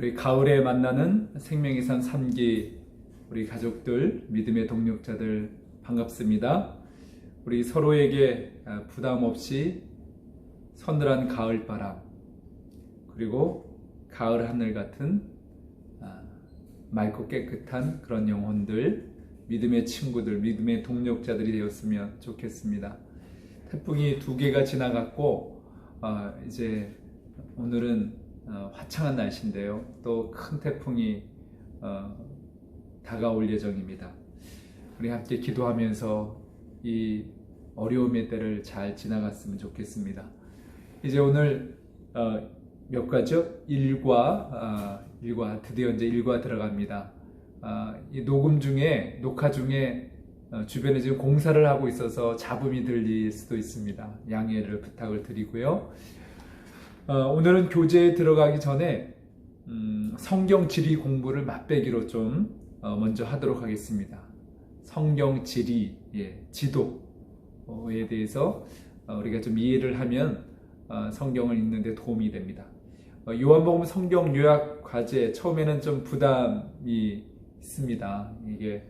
우리 가을에 만나는 생명의 산 3기 우리 가족들, 믿음의 동력자들 반갑습니다. 우리 서로에게 부담 없이 서늘한 가을바람, 그리고 가을 하늘 같은 맑고 깨끗한 그런 영혼들, 믿음의 친구들, 믿음의 동력자들이 되었으면 좋겠습니다. 태풍이 2개가 지나갔고 이제 오늘은 화창한 날씨인데요. 또 큰 태풍이 다가올 예정입니다. 우리 함께 기도하면서 이 어려움의 때를 잘 지나갔으면 좋겠습니다. 이제 오늘 몇 가지요? 일과 드디어 이제 일과 들어갑니다. 이 녹화 중에 주변에 지금 공사를 하고 있어서 잡음이 들릴 수도 있습니다. 양해를 부탁을 드리고요. 오늘은 교재에 들어가기 전에 성경 지리 공부를 맛배기로 좀 먼저 하도록 하겠습니다. 성경 지리, 지도에 대해서 우리가 좀 이해를 하면 성경을 읽는 데 도움이 됩니다. 요한복음 성경 요약 과제 처음에는 좀 부담이 있습니다. 이게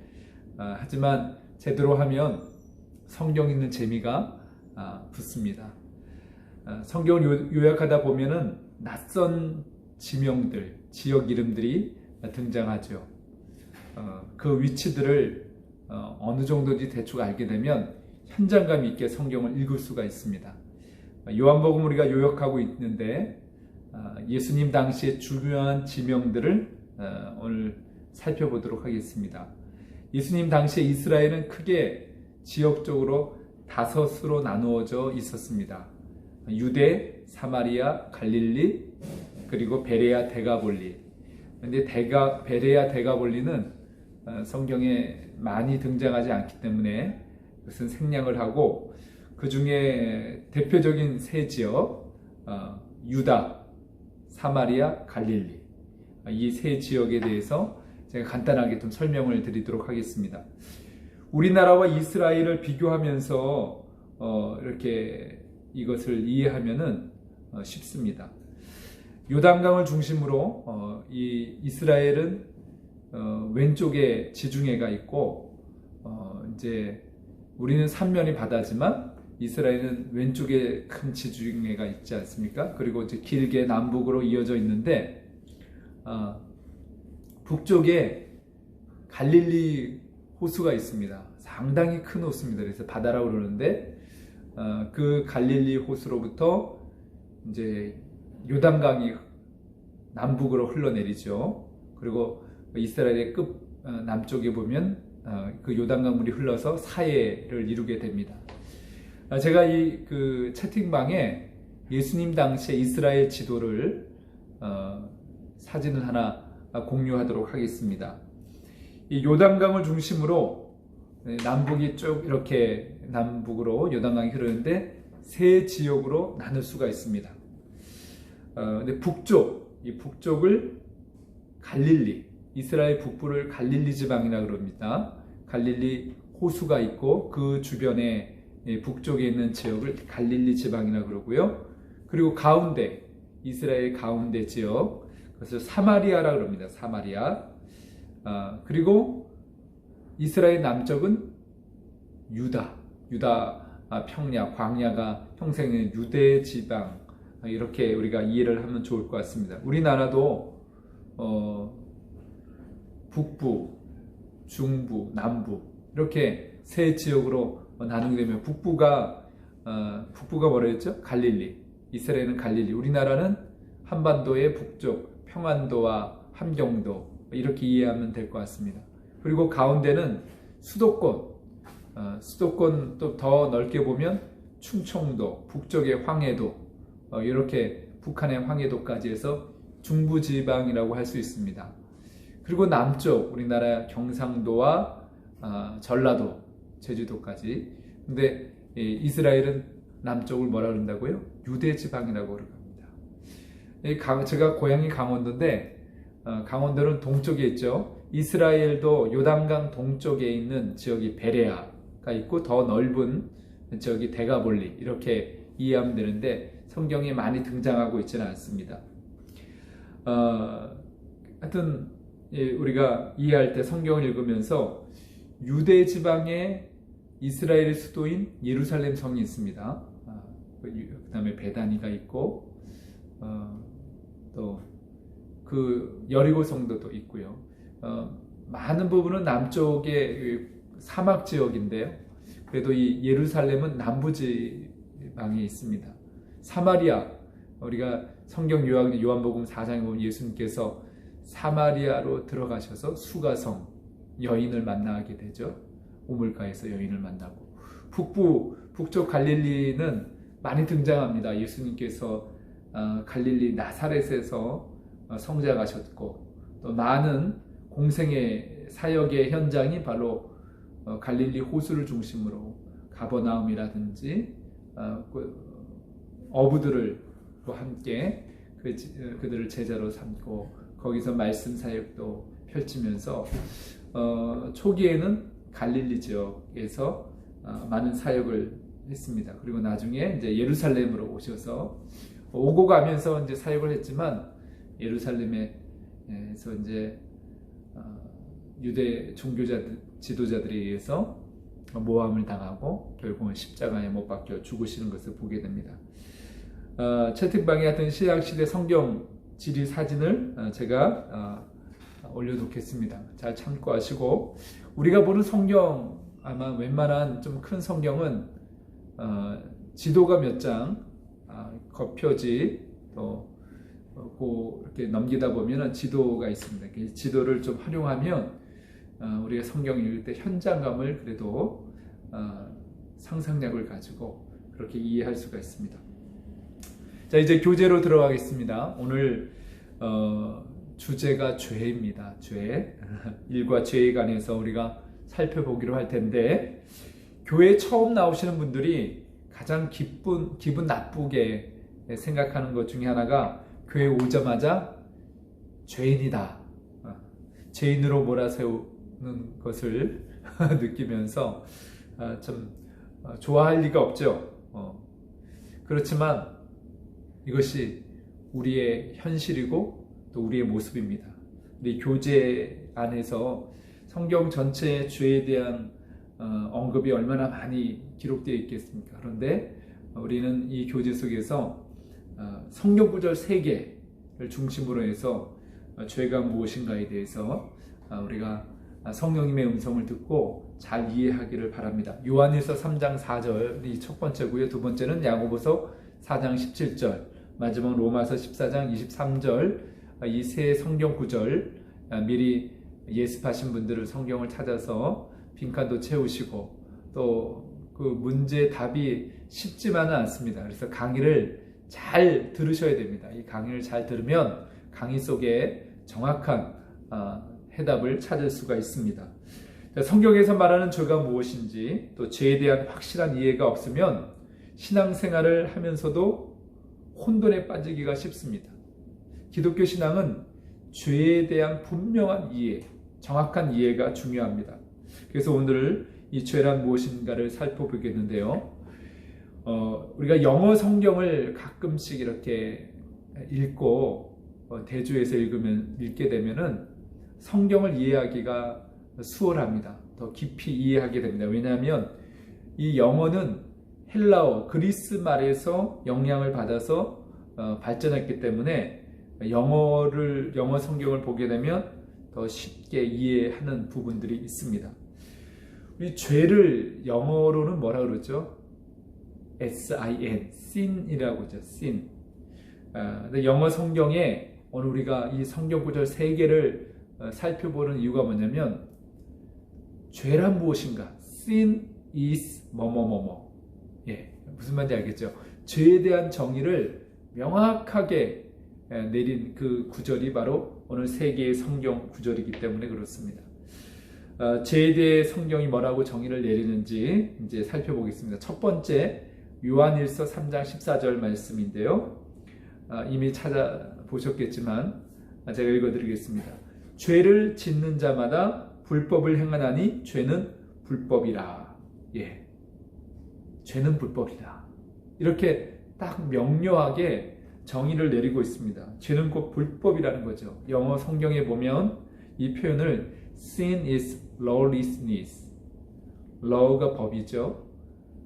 하지만 제대로 하면 성경 읽는 재미가 붙습니다. 성경을 요약하다 보면은 낯선 지명들, 지역 이름들이 등장하죠. 그 위치들을 어느 정도인지 대충 알게 되면 현장감 있게 성경을 읽을 수가 있습니다. 요한복음 우리가 요약하고 있는데 예수님 당시의 중요한 지명들을 오늘 살펴보도록 하겠습니다. 예수님 당시에 이스라엘은 크게 지역적으로 5으로 나누어져 있었습니다. 유대, 사마리아, 갈릴리, 그리고 베레아, 데가볼리. 근데 베레아, 데가볼리는 성경에 많이 등장하지 않기 때문에 그것은 생략을 하고, 그 중에 대표적인 3지역, 유다, 사마리아, 갈릴리, 이 3지역에 대해서 제가 간단하게 좀 설명을 드리도록 하겠습니다. 우리나라와 이스라엘을 비교하면서 이렇게 이것을 이해하면은 쉽습니다. 요단강을 중심으로 이 이스라엘은 왼쪽에 지중해가 있고 이제 우리는 삼면이 바다지만 이스라엘은 왼쪽에 큰 지중해가 있지 않습니까? 그리고 이제 길게 남북으로 이어져 있는데 북쪽에 갈릴리 호수가 있습니다. 상당히 큰 호수입니다. 그래서 바다라고 그러는데 그 갈릴리 호수로부터 이제 요단강이 남북으로 흘러내리죠. 그리고 이스라엘의 남쪽에 보면 그 요단강 물이 흘러서 사해를 이루게 됩니다. 제가 이 그 채팅방에 예수님 당시의 이스라엘 지도를 사진을 하나 공유하도록 하겠습니다. 이 요단강을 중심으로 남북이 쭉 이렇게 남북으로 요단강이 흐르는데 3지역으로 나눌 수가 있습니다. 근데 이 북쪽을 갈릴리, 이스라엘 북부를 갈릴리 지방이라고 그럽니다. 갈릴리 호수가 있고 그 주변에 북쪽에 있는 지역을 갈릴리 지방이라고 그러고요. 그리고 가운데, 이스라엘 가운데 지역, 그것을 사마리아라고 그럽니다. 사마리아. 그리고 이스라엘 남쪽은 유다 평야, 광야가 형성된 유대 지방, 이렇게 우리가 이해를 하면 좋을 것 같습니다. 우리나라도 북부, 중부, 남부 이렇게 3지역으로 나누게 되면 북부가 뭐라 했죠? 갈릴리. 이스라엘은 갈릴리. 우리나라는 한반도의 북쪽, 평안도와 함경도, 이렇게 이해하면 될 것 같습니다. 그리고 가운데는 수도권 또 더 넓게 보면 충청도, 북쪽의 황해도, 이렇게 북한의 황해도까지 해서 중부지방이라고 할 수 있습니다. 그리고 남쪽, 우리나라 경상도와 전라도, 제주도까지. 근데 이스라엘은 남쪽을 뭐라 그런다고요? 유대지방이라고 그럽니다. 제가 고향이 강원도인데 강원도는 동쪽에 있죠. 이스라엘도 요단강 동쪽에 있는 지역이 베레아가 있고 더 넓은 지역이 데가볼리, 이렇게 이해하면 되는데 성경에 많이 등장하고 있지는 않습니다. 하여튼 우리가 이해할 때 성경을 읽으면서 유대 지방에 이스라엘의 수도인 예루살렘 성이 있습니다. 그 다음에 베다니가 있고 또 그 여리고 성도도 있고요. 많은 부분은 남쪽의 사막 지역인데요. 그래도 이 예루살렘은 남부 지방에 있습니다. 사마리아, 우리가 성경 요한복음 4장에 보면 예수님께서 사마리아로 들어가셔서 수가성 여인을 만나게 되죠. 우물가에서 여인을 만나고, 북쪽 갈릴리는 많이 등장합니다. 예수님께서 갈릴리 나사렛에서 성장하셨고, 또 많은 공생의 사역의 현장이 바로 갈릴리 호수를 중심으로 가버나움이라든지 어부들을 또 함께 그들을 제자로 삼고 거기서 말씀 사역도 펼치면서 초기에는 갈릴리 지역에서 많은 사역을 했습니다. 그리고 나중에 이제 예루살렘으로 오셔서 오고 가면서 이제 사역을 했지만 예루살렘에서 이제 유대 지도자들에 의해서 모함을 당하고 결국은 십자가에 못 박혀 죽으시는 것을 보게 됩니다. 채팅방에 하여튼 신약시대 성경 지리 사진을 제가 올려놓겠습니다. 잘 참고하시고, 우리가 보는 성경 아마 웬만한 좀 큰 성경은 지도가 몇 장, 겉표지 또 이렇게 넘기다 보면 지도가 있습니다. 그 지도를 좀 활용하면 우리가 성경 읽을 때 현장감을 그래도 상상력을 가지고 그렇게 이해할 수가 있습니다. 자, 이제 교재로 들어가겠습니다. 오늘 주제가 죄입니다. 죄. 일과 죄에 관해서 우리가 살펴보기로 할 텐데, 교회 처음 나오시는 분들이 가장 기분 나쁘게 생각하는 것 중에 하나가 교회 오자마자 죄인이다, 죄인으로 몰아세우는 것을 느끼면서 좀 좋아할 리가 없죠. 그렇지만 이것이 우리의 현실이고 또 우리의 모습입니다. 우리 교재 안에서 성경 전체의 죄에 대한 언급이 얼마나 많이 기록되어 있겠습니까? 그런데 우리는 이 교재 속에서 성경 구절 3개를 중심으로 해서 죄가 무엇인가에 대해서 우리가 성령님의 음성을 듣고 잘 이해하기를 바랍니다. 요한일서 3장 4절이 첫 번째고요. 두 번째는 야고보서 4장 17절, 마지막 로마서 14장 23절, 이 세 성경 구절 미리 예습하신 분들을 성경을 찾아서 빈칸도 채우시고, 또 그 문제 답이 쉽지만은 않습니다. 그래서 강의를 잘 들으셔야 됩니다. 이 강의를 잘 들으면 강의 속에 정확한 해답을 찾을 수가 있습니다. 성경에서 말하는 죄가 무엇인지, 또 죄에 대한 확실한 이해가 없으면 신앙생활을 하면서도 혼돈에 빠지기가 쉽습니다. 기독교 신앙은 죄에 대한 분명한 이해, 정확한 이해가 중요합니다. 그래서 오늘 이 죄란 무엇인가를 살펴보겠는데요. 우리가 영어 성경을 가끔씩 이렇게 읽고 대조해서 읽게 되면은 성경을 이해하기가 수월합니다. 더 깊이 이해하게 됩니다. 왜냐하면 이 영어는 헬라어, 그리스 말에서 영향을 받아서 발전했기 때문에 영어 성경을 보게 되면 더 쉽게 이해하는 부분들이 있습니다. 우리 죄를 영어로는 뭐라 그러죠? sin, sin이라고 하죠. sin. 근데 영어 성경에 오늘 우리가 이 성경 구절 3개를 살펴보는 이유가 뭐냐면, 죄란 무엇인가? sin is 뭐뭐뭐뭐. 예, 무슨 말인지 알겠죠? 죄에 대한 정의를 명확하게 내린 그 구절이 바로 오늘 3개의 성경 구절이기 때문에 그렇습니다. 죄에 대해 성경이 뭐라고 정의를 내리는지 이제 살펴보겠습니다. 첫 번째, 요한일서 3장 14절 말씀인데요. 이미 찾아보셨겠지만 제가 읽어드리겠습니다. 죄를 짓는 자마다 불법을 행하나니 죄는 불법이라. 죄는 불법이다. 이렇게 딱 명료하게 정의를 내리고 있습니다. 죄는 곧 불법이라는 거죠. 영어 성경에 보면 이 표현을 sin is lawlessness. law가 법이죠.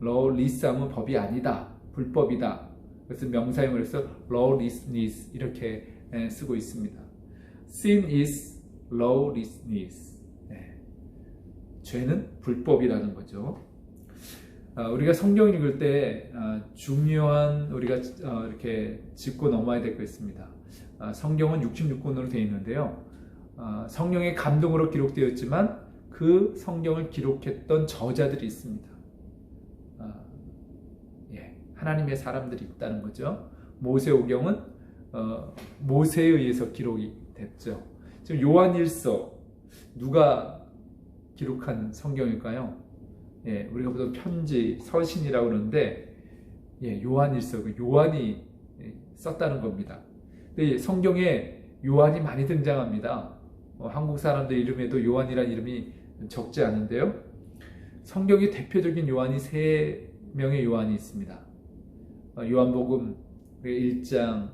lawless 하면 법이 아니다. 불법이다. 그래서 명사형을 해서 lawlessness 이렇게 쓰고 있습니다. sin is lawlessness. 죄는 불법이라는 거죠. 우리가 성경 읽을 때 중요한 우리가 이렇게 짚고 넘어야 될 거 있습니다. 성경은 66권으로 되어 있는데요. 성령의 감동으로 기록되었지만 그 성경을 기록했던 저자들이 있습니다. 하나님의 사람들이 있다는 거죠. 모세오경은 모세에 의해서 기록이 됐죠. 지금 요한일서 누가 기록한 성경일까요? 우리가 보통 편지, 서신이라고 그러는데 요한일서, 요한이 썼다는 겁니다. 근데 성경에 요한이 많이 등장합니다. 한국 사람들 이름에도 요한이라는 이름이 적지 않은데요. 성경의 대표적인 요한이 3명의 요한이 있습니다. 요한복음 1장을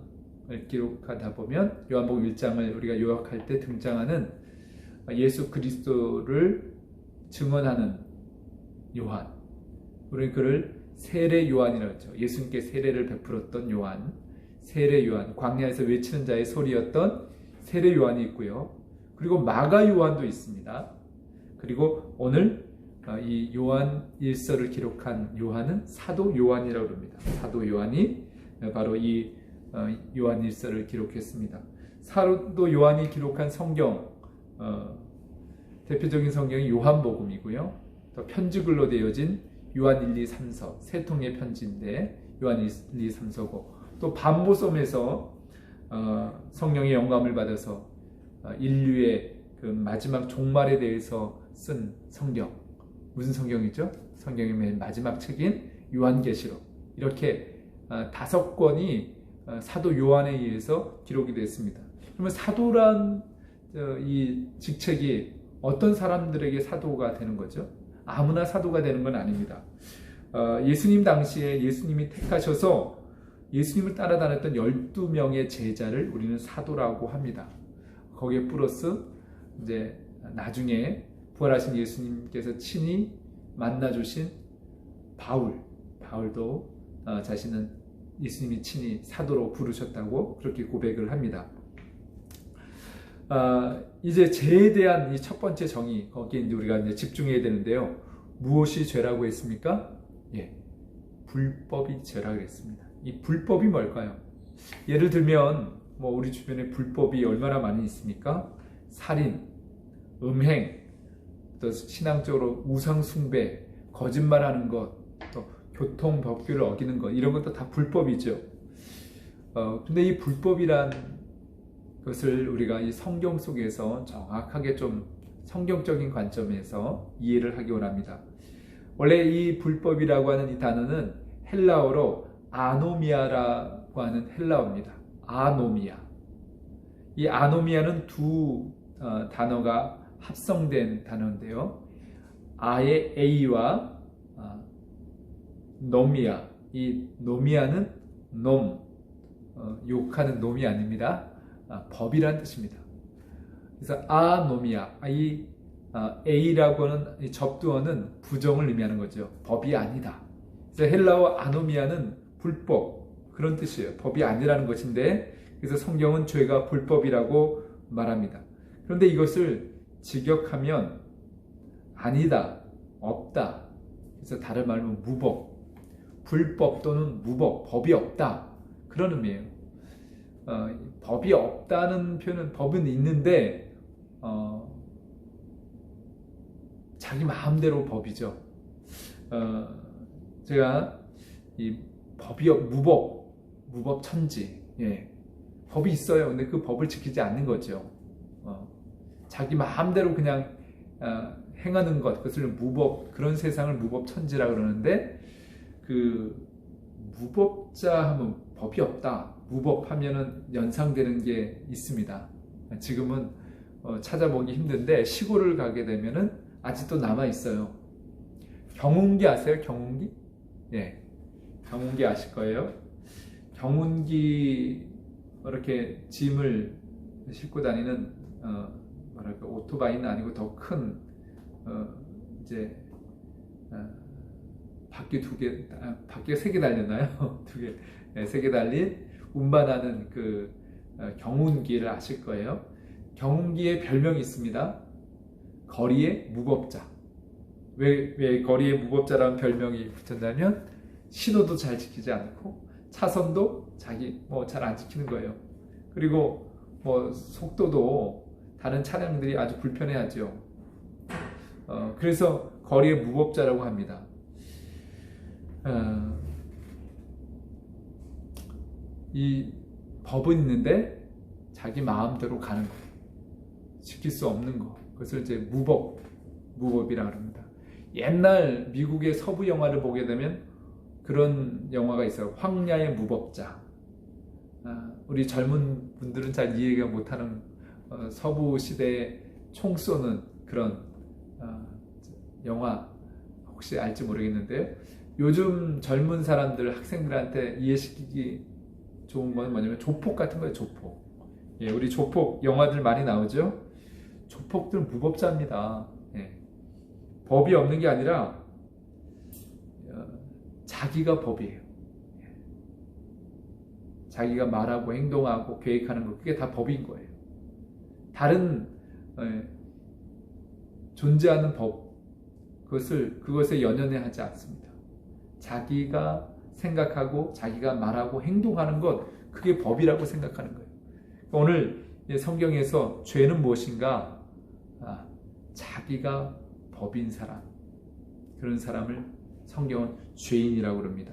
기록하다 보면 요한복음 1장을 우리가 요약할 때 등장하는 예수 그리스도를 증언하는 요한, 우리는 그를 세례 요한이라고 하죠. 예수님께 세례를 베풀었던 요한, 세례 요한, 광야에서 외치는 자의 소리였던 세례 요한이 있고요. 그리고 마가 요한도 있습니다. 그리고 오늘 이 요한 일서를 기록한 요한은 사도 요한이라고 합니다. 사도 요한이 바로 이 요한 일서를 기록했습니다. 사도 요한이 기록한 성경, 대표적인 성경이 요한복음이고요. 또 편지글로 되어진 요한 1, 2, 3서, 세 통의 편지인데 요한 1, 2, 3서고, 또 반보섬에서 성령의 영감을 받아서 인류의 그 마지막 종말에 대해서 쓴 성경, 무슨 성경이죠? 성경의 맨 마지막 책인 요한계시록. 이렇게 5권이 사도 요한에 의해서 기록이 됐습니다. 그러면 사도란 이 직책이 어떤 사람들에게 사도가 되는 거죠? 아무나 사도가 되는 건 아닙니다. 예수님 당시에 예수님이 택하셔서 예수님을 따라다녔던 12명의 제자를 우리는 사도라고 합니다. 거기에 플러스 이제 나중에 부활하신 예수님께서 친히 만나주신 바울도 자신은 예수님이 친히 사도로 부르셨다고 그렇게 고백을 합니다. 이제 죄에 대한 이 첫 번째 정의, 거기에 이제 우리가 이제 집중해야 되는데요. 무엇이 죄라고 했습니까? 불법이 죄라고 했습니다. 이 불법이 뭘까요? 예를 들면 우리 주변에 불법이 얼마나 많이 있습니까? 살인, 음행, 또 신앙적으로 우상 숭배, 거짓말하는 것, 또 교통 법규를 어기는 것, 이런 것도 다 불법이죠. 근데 이 불법이란 것을 우리가 이 성경 속에서 정확하게 좀 성경적인 관점에서 이해를 하기 원합니다. 원래 이 불법이라고 하는 이 단어는 헬라어로 아노미아라고 하는 헬라어입니다. 아노미아. 이 아노미아는 두 단어가 합성된 단어인데요. 아의 A와 노미아. 이 노미아는 욕하는 놈이 아닙니다. 법이란 뜻입니다. 그래서 아노미아, 이 A라고 하는 이 접두어는 부정을 의미하는 거죠. 법이 아니다. 그래서 헬라어 아노미아는 불법, 그런 뜻이에요. 법이 아니라는 것인데, 그래서 성경은 죄가 불법이라고 말합니다. 그런데 이것을 직역하면 아니다, 없다. 그래서 다른 말로 무법, 불법 또는 무법, 법이 없다, 그런 의미예요. 법이 없다는 표현은 법은 있는데 자기 마음대로 법이죠. 제가 이 법이 무법 천지, 법이 있어요. 근데 그 법을 지키지 않는 거죠. 자기 마음대로 그냥 행하는 것, 그것을 무법, 그런 세상을 무법 천지라 그러는데, 그 무법자 하면 법이 없다, 무법하면은 연상되는 게 있습니다. 지금은 찾아보기 힘든데 시골을 가게 되면은 아직도 남아 있어요. 경운기 아세요? 경운기? 경운기 아실 거예요. 경운기 이렇게 짐을 싣고 다니는 뭐랄까 오토바이는 아니고 더 큰 이제 바퀴 두 개, 바퀴가 세 개 달렸나요? 두 개, 네, 세 개 달린 운반하는 그 경운기를 아실 거예요. 경운기의 별명이 있습니다. 거리의 무법자. 왜 거리의 무법자라는 별명이 붙었냐면 신호도 잘 지키지 않고 차선도 자기 잘 안 지키는 거예요. 그리고 속도도 다른 차량들이 아주 불편해하죠. 그래서 거리의 무법자라고 합니다. 이 법은 있는데 자기 마음대로 가는 거, 지킬 수 없는 거, 그것을 이제 무법이라고 합니다. 옛날 미국의 서부 영화를 보게 되면 그런 영화가 있어요. 황야의 무법자. 우리 젊은 분들은 잘 이해가 못하는 서부 시대에 총 쏘는 그런 영화 혹시 알지 모르겠는데요. 요즘 젊은 사람들, 학생들한테 이해시키기 좋은 건 뭐냐면 조폭 같은 거예요. 조폭. 예, 우리 조폭 영화들 많이 나오죠. 조폭들은 무법자입니다. 예. 법이 없는 게 아니라 자기가 법이에요. 예. 자기가 말하고 행동하고 계획하는 거, 그게 다 법인 거예요. 다른 존재하는 법, 그것에 연연해 하지 않습니다. 자기가 생각하고 자기가 말하고 행동하는 것, 그게 법이라고 생각하는 거예요. 오늘 성경에서 죄는 무엇인가? 자기가 법인 사람, 그런 사람을 성경은 죄인이라고 그럽니다.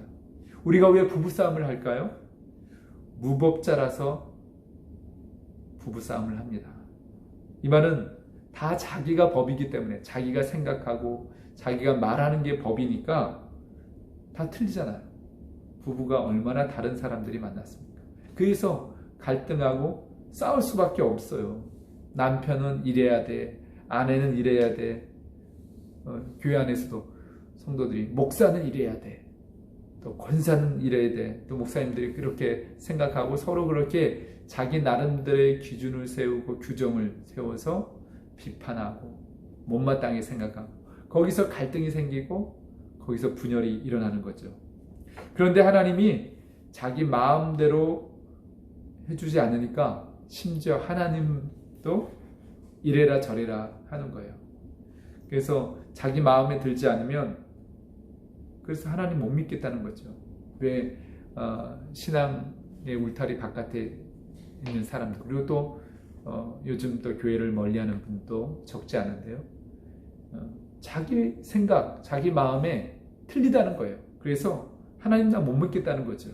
우리가 왜 부부싸움을 할까요? 무법자라서 부부싸움을 합니다. 이 말은 다 자기가 법이기 때문에, 자기가 생각하고 자기가 말하는 게 법이니까 다 틀리잖아요. 부부가 얼마나 다른 사람들이 만났습니까? 그래서 갈등하고 싸울 수밖에 없어요. 남편은 이래야 돼, 아내는 이래야 돼, 교회 안에서도 성도들이 목사는 이래야 돼, 또 권사는 이래야 돼, 또 목사님들이 그렇게 생각하고 서로 그렇게 자기 나름대로의 기준을 세우고 규정을 세워서 비판하고 못마땅하게 생각하고, 거기서 갈등이 생기고 거기서 분열이 일어나는 거죠. 그런데 하나님이 자기 마음대로 해주지 않으니까 심지어 하나님도 이래라 저래라 하는 거예요. 그래서 자기 마음에 들지 않으면, 그래서 하나님 못 믿겠다는 거죠. 왜 신앙의 울타리 바깥에 있는 사람들, 그리고 또 요즘 또 교회를 멀리하는 분도 적지 않은데요. 자기 생각, 자기 마음에 틀리다는 거예요. 그래서 하나님 나 못 믿겠다는 거죠.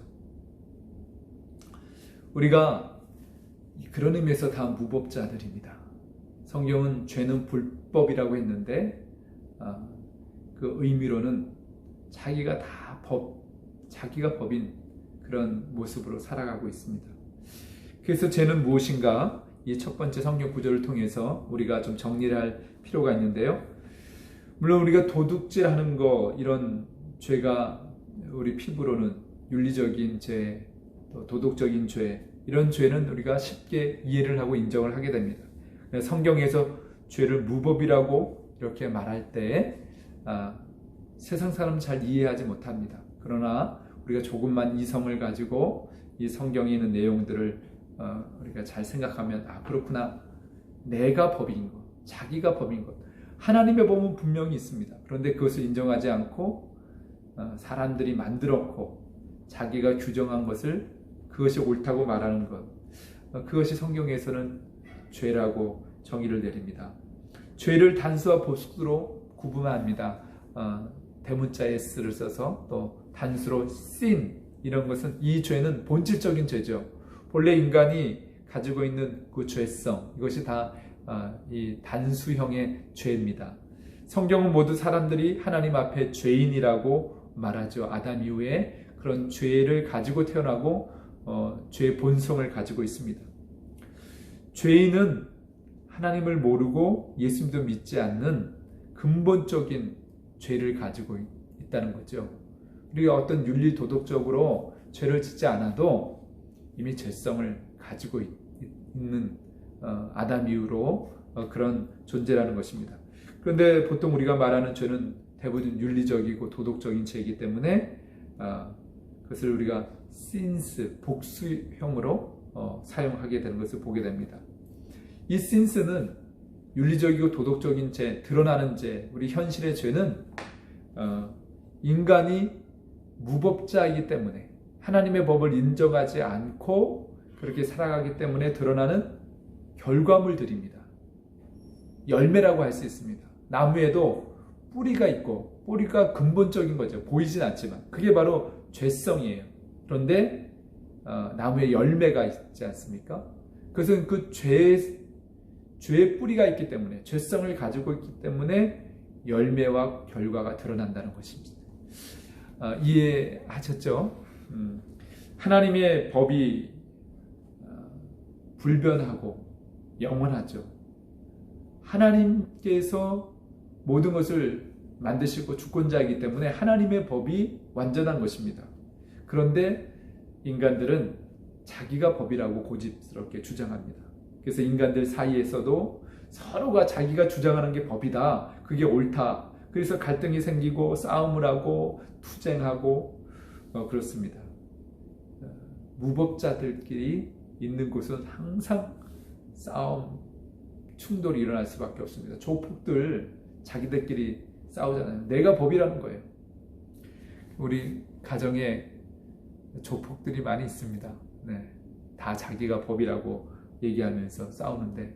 우리가 그런 의미에서 다 무법자들입니다. 성경은 죄는 불법이라고 했는데 그 의미로는 자기가 다 자기가 법인 그런 모습으로 살아가고 있습니다. 그래서 죄는 무엇인가? 이 첫 번째 성경 구절을 통해서 우리가 좀 정리를 할 필요가 있는데요. 물론 우리가 도둑질하는 거, 이런 죄가 우리 피부로는 윤리적인 죄, 또 도덕적인 죄, 이런 죄는 우리가 쉽게 이해를 하고 인정을 하게 됩니다. 성경에서 죄를 무법이라고 이렇게 말할 때 세상 사람은 잘 이해하지 못합니다. 그러나 우리가 조금만 이성을 가지고 이 성경에 있는 내용들을 우리가 잘 생각하면, 그렇구나, 내가 법인 것, 자기가 법인 것, 하나님의 법은 분명히 있습니다. 그런데 그것을 인정하지 않고 사람들이 만들었고 자기가 규정한 것을 그것이 옳다고 말하는 것, 그것이 성경에서는 죄라고 정의를 내립니다. 죄를 단수와 보수로 구분합니다. 대문자 s를 써서, 또 단수로 sin, 이런 것은, 이 죄는 본질적인 죄죠. 본래 인간이 가지고 있는 그 죄성, 이것이 다 이 단수형의 죄입니다. 성경은 모두 사람들이 하나님 앞에 죄인이라고 말하죠. 아담 이후에 그런 죄를 가지고 태어나고 죄의 본성을 가지고 있습니다. 죄인은 하나님을 모르고 예수님도 믿지 않는 근본적인 죄를 가지고 있다는 거죠. 우리가 어떤 윤리 도덕적으로 죄를 짓지 않아도 이미 죄성을 가지고 있는 아담 이후로 그런 존재라는 것입니다. 그런데 보통 우리가 말하는 죄는 대부분 윤리적이고 도덕적인 죄이기 때문에 그것을 우리가 sins, 복수형으로 사용하게 되는 것을 보게 됩니다. 이 sins는 윤리적이고 도덕적인 죄, 드러나는 죄, 우리 현실의 죄는 인간이 무법자이기 때문에 하나님의 법을 인정하지 않고 그렇게 살아가기 때문에 드러나는 결과물들입니다. 열매라고 할 수 있습니다. 나무에도 뿌리가 있고 뿌리가 근본적인 거죠. 보이진 않지만 그게 바로 죄성이에요. 그런데 나무에 열매가 있지 않습니까? 그것은 그 죄의 뿌리가 있기 때문에 죄성을 가지고 있기 때문에 열매와 결과가 드러난다는 것입니다. 이해하셨죠? 하나님의 법이 불변하고 영원하죠. 하나님께서 모든 것을 만드시고 주권자이기 때문에 하나님의 법이 완전한 것입니다. 그런데 인간들은 자기가 법이라고 고집스럽게 주장합니다. 그래서 인간들 사이에서도 서로가 자기가 주장하는 게 법이다. 그게 옳다. 그래서 갈등이 생기고 싸움을 하고 투쟁하고 그렇습니다. 무법자들끼리 있는 곳은 항상 싸움, 충돌이 일어날 수밖에 없습니다. 조폭들 자기들끼리 싸우잖아요. 내가 법이라는 거예요. 우리 가정에 조폭들이 많이 있습니다. 네, 다 자기가 법이라고 얘기하면서 싸우는데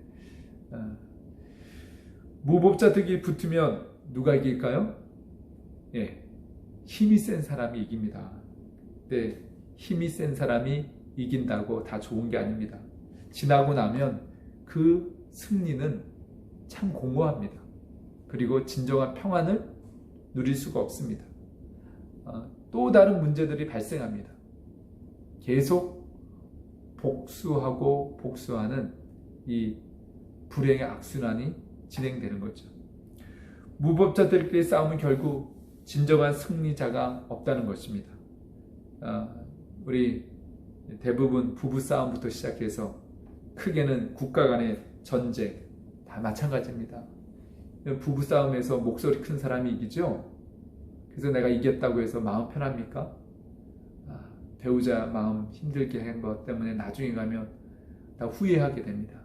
무법자들끼리 붙으면 누가 이길까요? 예, 힘이 센 사람이 이깁니다. 근데 힘이 센 사람이 이긴다고 다 좋은 게 아닙니다. 지나고 나면 그 승리는 참 공허합니다. 그리고 진정한 평안을 누릴 수가 없습니다. 또 다른 문제들이 발생합니다. 계속 복수하고 복수하는 이 불행의 악순환이 진행되는 거죠. 무법자들끼리 싸우면 결국 진정한 승리자가 없다는 것입니다. 우리 대부분 부부싸움부터 시작해서 크게는 국가 간의 전쟁 다 마찬가지입니다. 부부싸움에서 목소리 큰 사람이 이기죠. 그래서 내가 이겼다고 해서 마음 편합니까? 배우자 마음 힘들게 한 것 때문에 나중에 가면 다 후회하게 됩니다.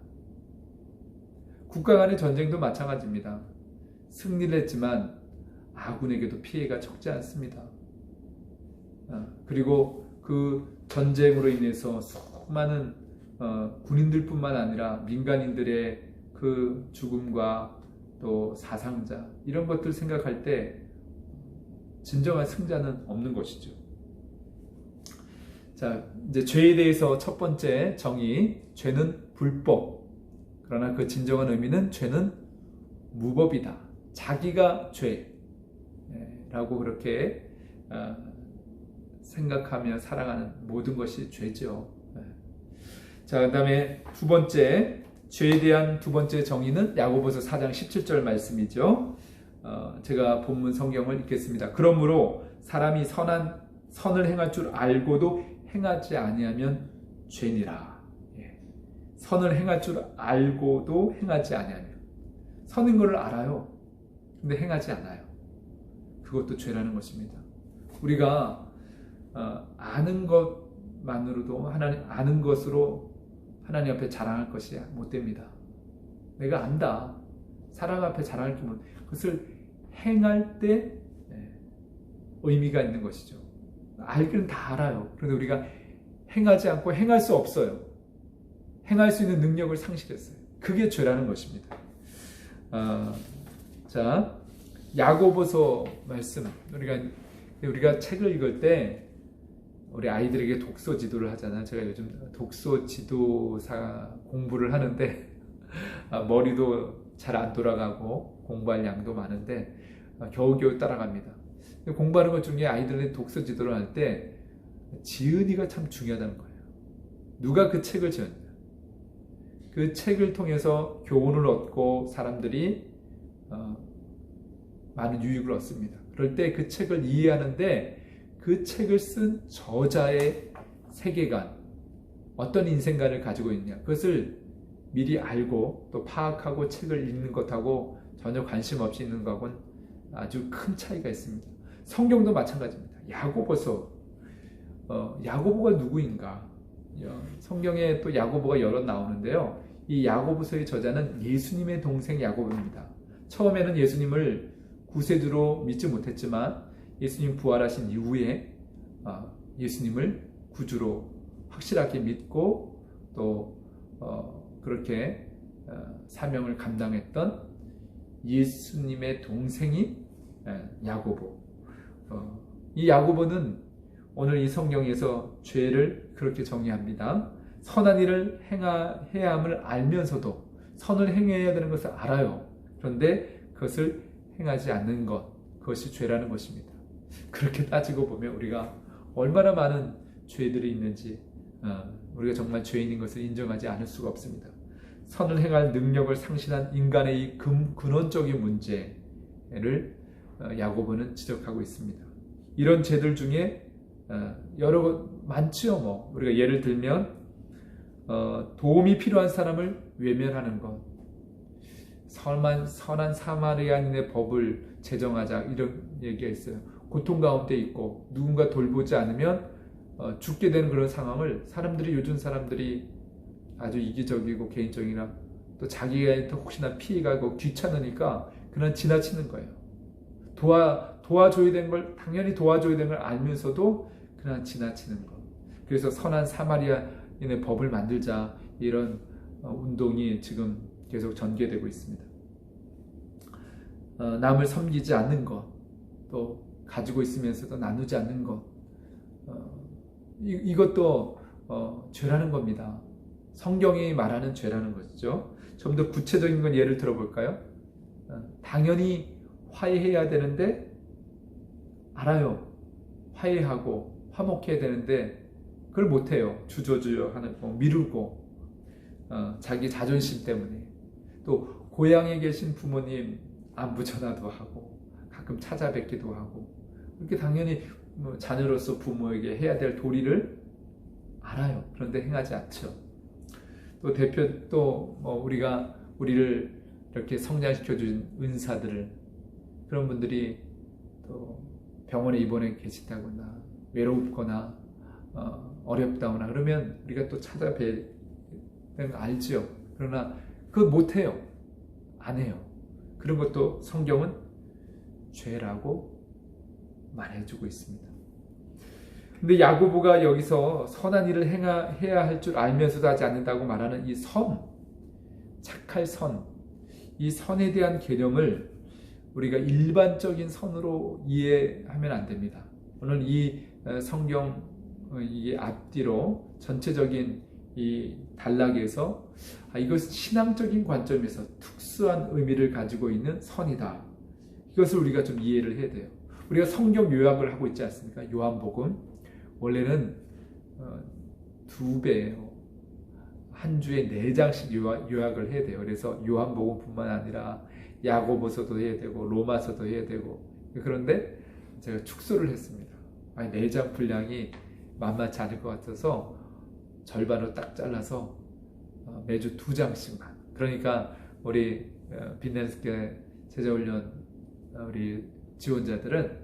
국가 간의 전쟁도 마찬가지입니다. 승리를 했지만 아군에게도 피해가 적지 않습니다. 그리고 그 전쟁으로 인해서 수많은 군인들뿐만 아니라 민간인들의 그 죽음과 또 사상자 이런 것들 생각할 때 진정한 승자는 없는 것이죠. 자, 이제 죄에 대해서 첫 번째 정의, 죄는 불법. 그러나 그 진정한 의미는 죄는 무법이다. 자기가 죄라고 그렇게 생각하며 살아가는 모든 것이 죄죠. 자, 그 다음에 두 번째, 죄에 대한 두 번째 정의는 야고보서 4장 17절 말씀이죠. 제가 본문 성경을 읽겠습니다. 그러므로 사람이 선을 행할 줄 알고도 행하지 아니하면 죄니라. 선을 행할 줄 알고도 행하지 아니하면, 선인 것을 알아요. 근데 행하지 않아요. 그것도 죄라는 것입니다. 우리가 아는 것만으로도 아는 것으로 하나님 앞에 자랑할 것이 못 됩니다. 내가 안다. 사람 앞에 자랑할 게 그것을 행할 때 의미가 있는 것이죠. 알기는 다 알아요. 그런데 우리가 행하지 않고 행할 수 없어요. 행할 수 있는 능력을 상실했어요. 그게 죄라는 것입니다. 자, 야고보서 말씀. 우리가 책을 읽을 때 우리 아이들에게 독서 지도를 하잖아요. 제가 요즘 독서 지도사 공부를 하는데 머리도 잘 안 돌아가고 공부할 양도 많은데 겨우겨우 따라갑니다. 공부하는 것 중에 아이들의 독서 지도를 할 때 지은이가 참 중요하다는 거예요. 누가 그 책을 지었냐. 그 책을 통해서 교훈을 얻고 사람들이 많은 유익을 얻습니다. 그럴 때 그 책을 이해하는데 그 책을 쓴 저자의 세계관, 어떤 인생관을 가지고 있냐, 그것을 미리 알고 또 파악하고 책을 읽는 것하고 전혀 관심 없이 읽는 것하고는 아주 큰 차이가 있습니다. 성경도 마찬가지입니다. 야고보서, 야고보가 누구인가? 성경에 또 야고보가 여러 나오는데요. 이 야고보서의 저자는 예수님의 동생 야고보입니다. 처음에는 예수님을 구세주로 믿지 못했지만 예수님 부활하신 이후에 예수님을 구주로 확실하게 믿고 또 그렇게 사명을 감당했던 예수님의 동생이 야고보. 이 야고보는 오늘 이 성경에서 죄를 그렇게 정의합니다. 선한 일을 해야 함을 알면서도 선을 행해야 되는 것을 알아요. 그런데 그것을 행하지 않는 것, 그것이 죄라는 것입니다. 그렇게 따지고 보면 우리가 얼마나 많은 죄들이 있는지 우리가 정말 죄인인 것을 인정하지 않을 수가 없습니다. 선을 행할 능력을 상실한 인간의 이 근원적인 문제를 야고보는 지적하고 있습니다. 이런 죄들 중에 여러 것 많지요. 뭐 우리가 예를 들면 도움이 필요한 사람을 외면하는 것, 선한 사마리아인의 법을 제정하자, 이런 얘기가 있어요. 고통 가운데 있고 누군가 돌보지 않으면 죽게 되는 그런 상황을 요즘 사람들이 아주 이기적이고 개인적이나 또 자기한테 혹시나 피해가고 귀찮으니까 그냥 지나치는 거예요. 도와줘야 되는 걸, 당연히 도와줘야 되는 걸 알면서도 그냥 지나치는 것. 그래서 선한 사마리아인의 법을 만들자, 이런 운동이 지금 계속 전개되고 있습니다. 남을 섬기지 않는 것, 또 가지고 있으면서도 나누지 않는 것, 이것도 죄라는 겁니다. 성경이 말하는 죄라는 것이죠. 좀 더 구체적인 건 예를 들어볼까요? 당연히 화해해야 되는데, 알아요. 화해하고 화목해야 되는데 그걸 못해요. 주저주저 하는 거, 미루고, 자기 자존심 때문에. 또 고향에 계신 부모님 안부 전화도 하고 가끔 찾아뵙기도 하고, 그렇게 당연히 자녀로서 부모에게 해야 될 도리를 알아요. 그런데 행하지 않죠. 또 우리를 이렇게 성장시켜준 은사들을, 그런 분들이 또 병원에 입원해 계시다거나 외롭거나 어렵다거나 그러면 우리가 또 찾아뵈는 거 알죠. 그러나 그거 못해요. 안 해요. 그런 것도 성경은 죄라고 말해주고 있습니다. 근데 야고보가 여기서 선한 일을 해야 할 줄 알면서도 하지 않는다고 말하는 이 착할 선, 이 선에 대한 개념을 우리가 일반적인 선으로 이해하면 안 됩니다. 오늘 이 성경 이 앞뒤로 전체적인 이 단락에서 이것은 신앙적인 관점에서 특수한 의미를 가지고 있는 선이다. 이것을 우리가 좀 이해를 해야 돼요. 우리가 성경 요약을 하고 있지 않습니까? 요한복음 원래는 2배예요. 한 주에 4장씩 요약을 해야 돼요. 그래서 요한복음뿐만 아니라 야고보서도 해야 되고 로마서도 해야 되고, 그런데 제가 축소를 했습니다. 4장 분량이 만만치 않을 것 같아서 절반으로 딱 잘라서 매주 2장씩만. 그러니까 우리 빛내는 제자훈련 우리 지원자들은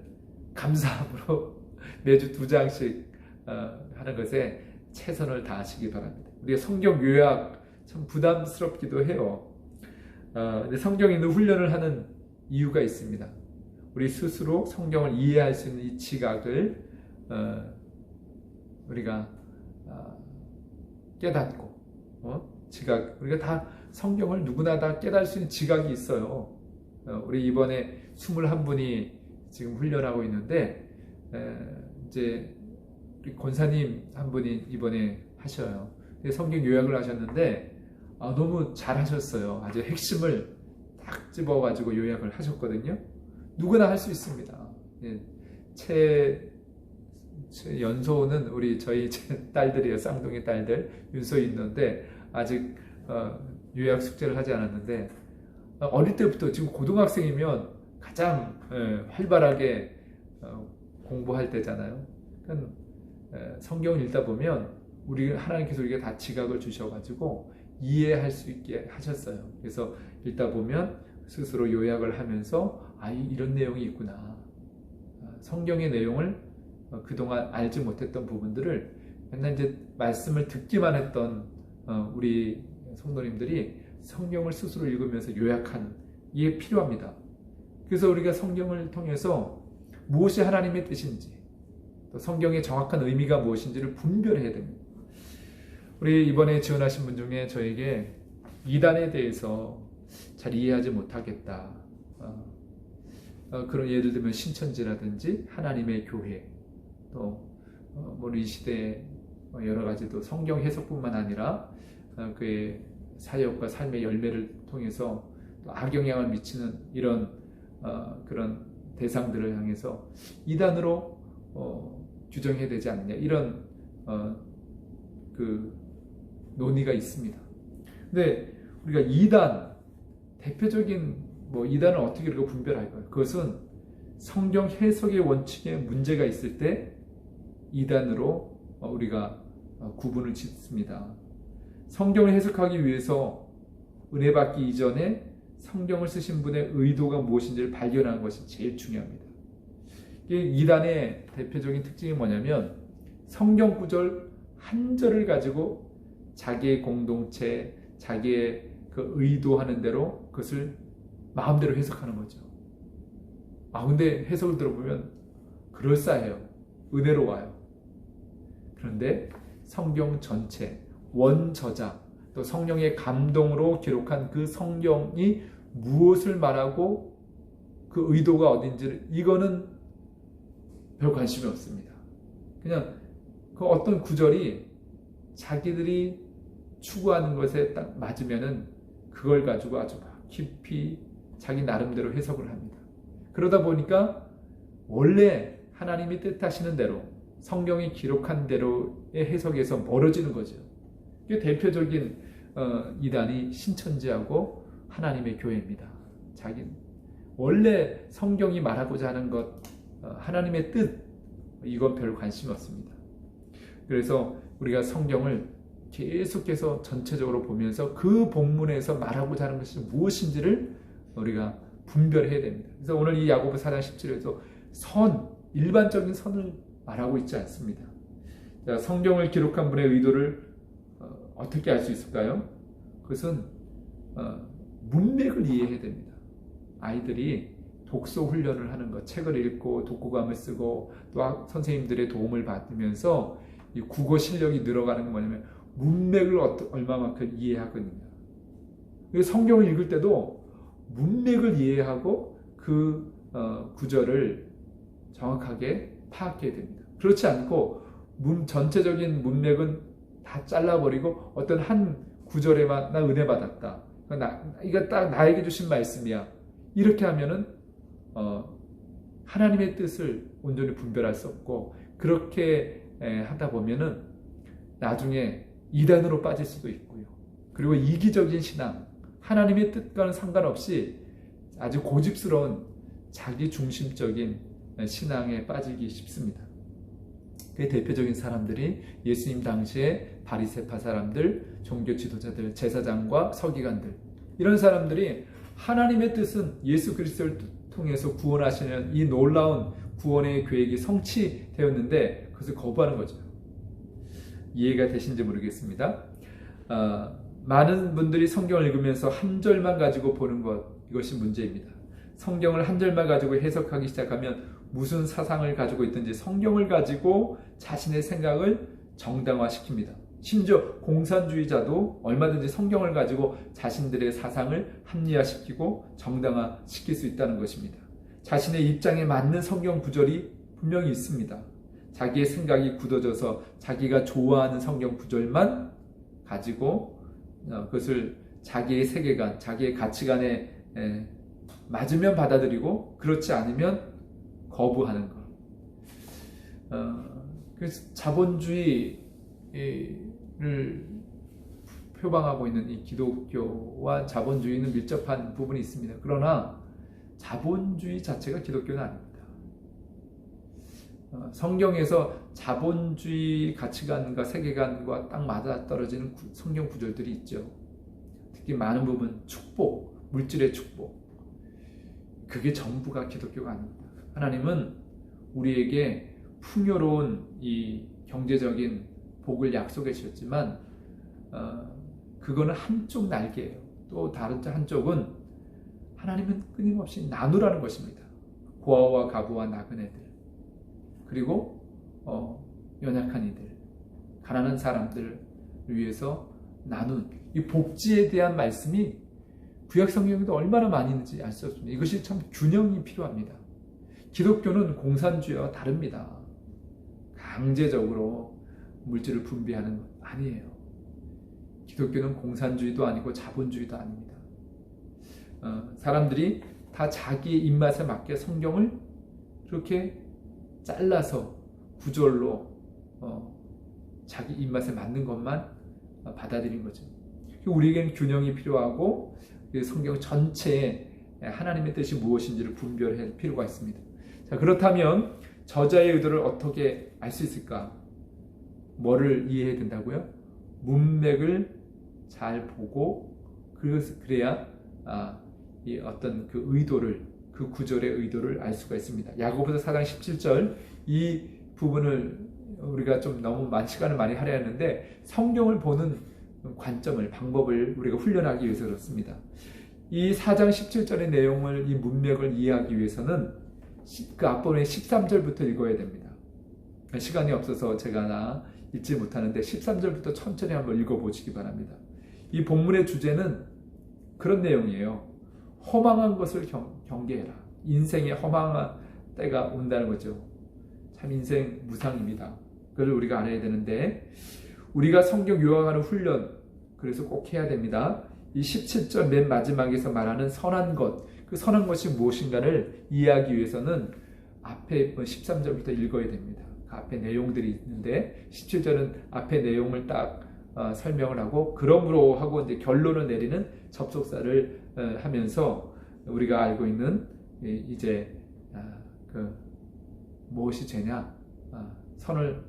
감사함으로 매주 2장씩 하는 것에 최선을 다하시기 바랍니다. 우리가 성경 요약 참 부담스럽기도 해요. 근데 성경에 있는 훈련을 하는 이유가 있습니다. 우리 스스로 성경을 이해할 수 있는 이 지각을 우리가 깨닫고, 우리가 다 성경을 누구나 다 깨달을 수 있는 지각이 있어요. 우리 이번에 21분이 지금 훈련하고 있는데, 이제 우리 권사님 한 분이 이번에 하셔요. 성경 요약을 하셨는데 너무 잘하셨어요. 아주 핵심을 딱 집어가지고 요약을 하셨거든요. 누구나 할 수 있습니다. 연소는 저희 딸들이에요. 쌍둥이 딸들 윤소희 있는데 아직 요약 숙제를 하지 않았는데, 어릴 때부터 지금 고등학생이면 가장 활발하게 공부할 때잖아요. 그러니까 성경을 읽다 보면 하나님께서 우리에게 다 지각을 주셔가지고 이해할 수 있게 하셨어요. 그래서 읽다 보면 스스로 요약을 하면서 이런 내용이 있구나. 성경의 내용을 그동안 알지 못했던 부분들을 맨날 이제 말씀을 듣기만 했던 우리 성도님들이 성경을 스스로 읽으면서 요약하는 이게 필요합니다. 그래서 우리가 성경을 통해서 무엇이 하나님의 뜻인지 또 성경의 정확한 의미가 무엇인지를 분별해야 됩니다. 우리 이번에 지원하신 분 중에 저에게 이단에 대해서 잘 이해하지 못하겠다. 그런 예를 들면 신천지라든지 하나님의 교회 또 이 시대에 여러 가지 또 성경 해석뿐만 아니라 그의 사역과 삶의 열매를 통해서 또 악영향을 미치는 이런 그런 대상들을 향해서 이단으로 규정해야 되지 않느냐 이런 그 논의가 있습니다. 근데 우리가 이단 대표적인 이단을 어떻게 우리가 분별할까요? 그것은 성경 해석의 원칙에 문제가 있을 때 이단으로 우리가 구분을 짓습니다. 성경을 해석하기 위해서 은혜 받기 이전에 성경을 쓰신 분의 의도가 무엇인지를 발견하는 것이 제일 중요합니다. 이단의 대표적인 특징이 뭐냐면 성경 구절 한 절을 가지고 자기의 공동체, 자기의 그 의도하는 대로 그것을 마음대로 해석하는 거죠. 근데 해석을 들어보면 그럴싸해요. 은혜로워요. 그런데 성경 전체, 원저자, 또 성령의 감동으로 기록한 그 성경이 무엇을 말하고 그 의도가 어딘지를 이거는 별 관심이 없습니다. 그냥 그 어떤 구절이 자기들이 추구하는 것에 딱 맞으면은 그걸 가지고 아주 깊이 자기 나름대로 해석을 합니다. 그러다 보니까 원래 하나님이 뜻하시는 대로 성경이 기록한 대로의 해석에서 멀어지는 거죠. 이게 대표적인 이단이 신천지하고 하나님의 교회입니다. 원래 성경이 말하고자 하는 것, 하나님의 뜻, 이건 별 관심이 없습니다. 그래서 우리가 성경을 계속해서 전체적으로 보면서 그 본문에서 말하고자 하는 것이 무엇인지를 우리가 분별해야 됩니다. 그래서 오늘 이 야고보 4장 17절에서 일반적인 선을 말하고 있지 않습니다. 자, 성경을 기록한 분의 의도를 어떻게 알 수 있을까요? 그것은 문맥을 이해해야 됩니다. 아이들이 독서 훈련을 하는 것, 책을 읽고 독후감을 쓰고 또 선생님들의 도움을 받으면서 이 국어 실력이 늘어가는 건 뭐냐면 문맥을 얼마만큼 이해하거든요. 성경을 읽을 때도 문맥을 이해하고 그 구절을 정확하게 파악해야 됩니다. 그렇지 않고 전체적인 문맥은 다 잘라버리고 어떤 한 구절에만 나 은혜 받았다. 이거 딱 나에게 주신 말씀이야. 이렇게 하면은 하나님의 뜻을 온전히 분별할 수 없고 그렇게 하다 보면은 나중에 이단으로 빠질 수도 있고요. 그리고 이기적인 신앙, 하나님의 뜻과는 상관없이 아주 고집스러운 자기 중심적인 신앙에 빠지기 쉽습니다. 그 대표적인 사람들이 예수님 당시에 바리새파 사람들, 종교 지도자들, 제사장과 서기관들, 이런 사람들이 하나님의 뜻은 예수 그리스도를 통해서 구원하시는 이 놀라운 구원의 계획이 성취되었는데 그것을 거부하는 거죠. 이해가 되신지 모르겠습니다. 많은 분들이 성경을 읽으면서 한 절만 가지고 보는 이것이 문제입니다. 성경을 한 절만 가지고 해석하기 시작하면 무슨 사상을 가지고 있든지 성경을 가지고 자신의 생각을 정당화시킵니다. 심지어 공산주의자도 얼마든지 성경을 가지고 자신들의 사상을 합리화시키고 정당화시킬 수 있다는 것입니다. 자신의 입장에 맞는 성경 구절이 분명히 있습니다. 자기의 생각이 굳어져서 자기가 좋아하는 성경 구절만 가지고 그것을 자기의 세계관, 자기의 가치관에 맞으면 받아들이고 그렇지 않으면 거부하는 것. 그래서 자본주의를 표방하고 있는 이 기독교와 자본주의는 밀접한 부분이 있습니다. 그러나 자본주의 자체가 기독교는 아닙니다. 성경에서 자본주의 가치관과 세계관과 딱 맞아떨어지는 성경 구절들이 있죠. 특히 많은 부분 축복, 물질의 축복. 그게 전부가 기독교가 아닙니다. 하나님은 우리에게 풍요로운 이 경제적인 복을 약속해 주셨지만 그거는 한쪽 날개예요. 또 다른 한쪽은 하나님은 끊임없이 나누라는 것입니다. 고아와 가부와 나그네들, 그리고 연약한 이들, 가난한 사람들을 위해서 나눈 이 복지에 대한 말씀이 구약 성경에도 얼마나 많이 있는지 알 수 없습니다. 이것이 참 균형이 필요합니다. 기독교는 공산주의와 다릅니다. 강제적으로 물질을 분배하는 것 아니에요. 기독교는 공산주의도 아니고 자본주의도 아닙니다. 사람들이 다 자기 입맛에 맞게 성경을 그렇게 잘라서 구절로 자기 입맛에 맞는 것만 받아들인 거죠. 우리에게는 균형이 필요하고 성경 전체에 하나님의 뜻이 무엇인지를 분별할 필요가 있습니다. 자, 그렇다면 저자의 의도를 어떻게 알 수 있을까? 뭐를 이해해야 된다고요? 문맥을 잘 보고 그래야 이 어떤 그 의도를, 그 구절의 의도를 알 수가 있습니다. 야고보서 4장 17절 이 부분을 우리가 좀 너무 시간을 많이 할애했는데 성경을 보는 관점을, 방법을 우리가 훈련하기 위해서 그렇습니다. 이 4장 17절의 내용을, 이 문맥을 이해하기 위해서는 그 앞부분의 13절부터 읽어야 됩니다. 시간이 없어서 제가 읽지 못하는데 13절부터 천천히 한번 읽어보시기 바랍니다. 이 본문의 주제는 그런 내용이에요. 허망한 것을 경계해라. 인생에 허망한 때가 온다는 거죠. 참 인생 무상입니다. 그걸 우리가 알아야 되는데 우리가 성경 요약하는 훈련, 그래서 꼭 해야 됩니다. 이 17절 맨 마지막에서 말하는 선한 것, 그 선한 것이 무엇인가를 이해하기 위해서는 앞에 13절부터 읽어야 됩니다. 그 앞에 내용들이 있는데 17절은 앞에 내용을 딱 설명을 하고 그러므로 하고 이제 결론을 내리는 접속사를 하면서 우리가 알고 있는 이제 무엇이 죄냐, 선을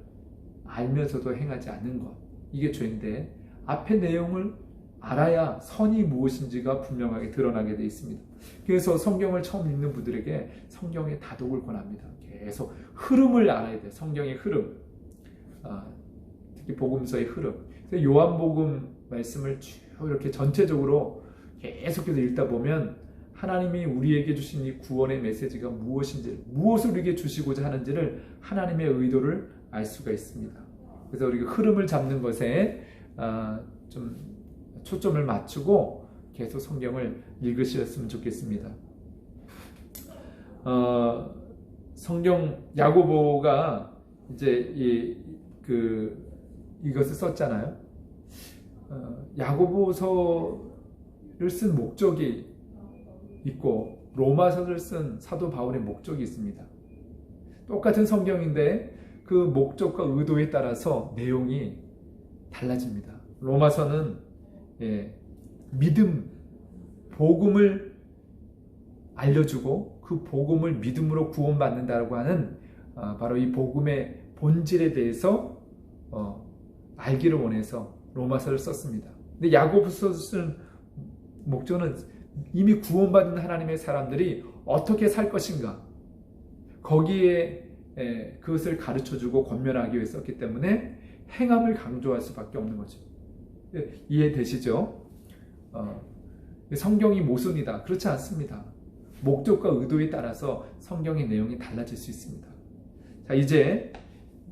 알면서도 행하지 않는 것, 이게 죄인데 앞에 내용을 알아야 선이 무엇인지가 분명하게 드러나게 되어 있습니다. 그래서 성경을 처음 읽는 분들에게 성경의 다독을 권합니다. 계속 흐름을 알아야 돼요. 성경의 흐름, 특히 복음서의 흐름. 그래서 요한복음 말씀을 쭉 이렇게 전체적으로 계속해서 읽다 보면 하나님이 우리에게 주신 이 구원의 메시지가 무엇인지, 무엇을 우리에게 주시고자 하는지를 하나님의 의도를 알 수가 있습니다. 그래서 우리가 흐름을 잡는 것에 좀 초점을 맞추고 계속 성경을 읽으셨으면 좋겠습니다. 성경 야고보가 이제 이것을 썼잖아요. 야고보서를 쓴 목적이 있고 로마서를 쓴 사도 바울의 목적이 있습니다. 똑같은 성경인데 그 목적과 의도에 따라서 내용이 달라집니다. 로마서는 믿음, 복음을 알려주고 그 복음을 믿음으로 구원받는다고 하는 바로 이 복음의 본질에 대해서 알기를 원해서 로마서를 썼습니다. 근데 야고보서를 쓴 목적은 이미 구원받은 하나님의 사람들이 어떻게 살 것인가, 거기에 그것을 가르쳐주고 권면하기 위해 썼기 때문에 행함을 강조할 수밖에 없는 거죠. 이해되시죠? 성경이 모순이다. 그렇지 않습니다. 목적과 의도에 따라서 성경의 내용이 달라질 수 있습니다. 자, 이제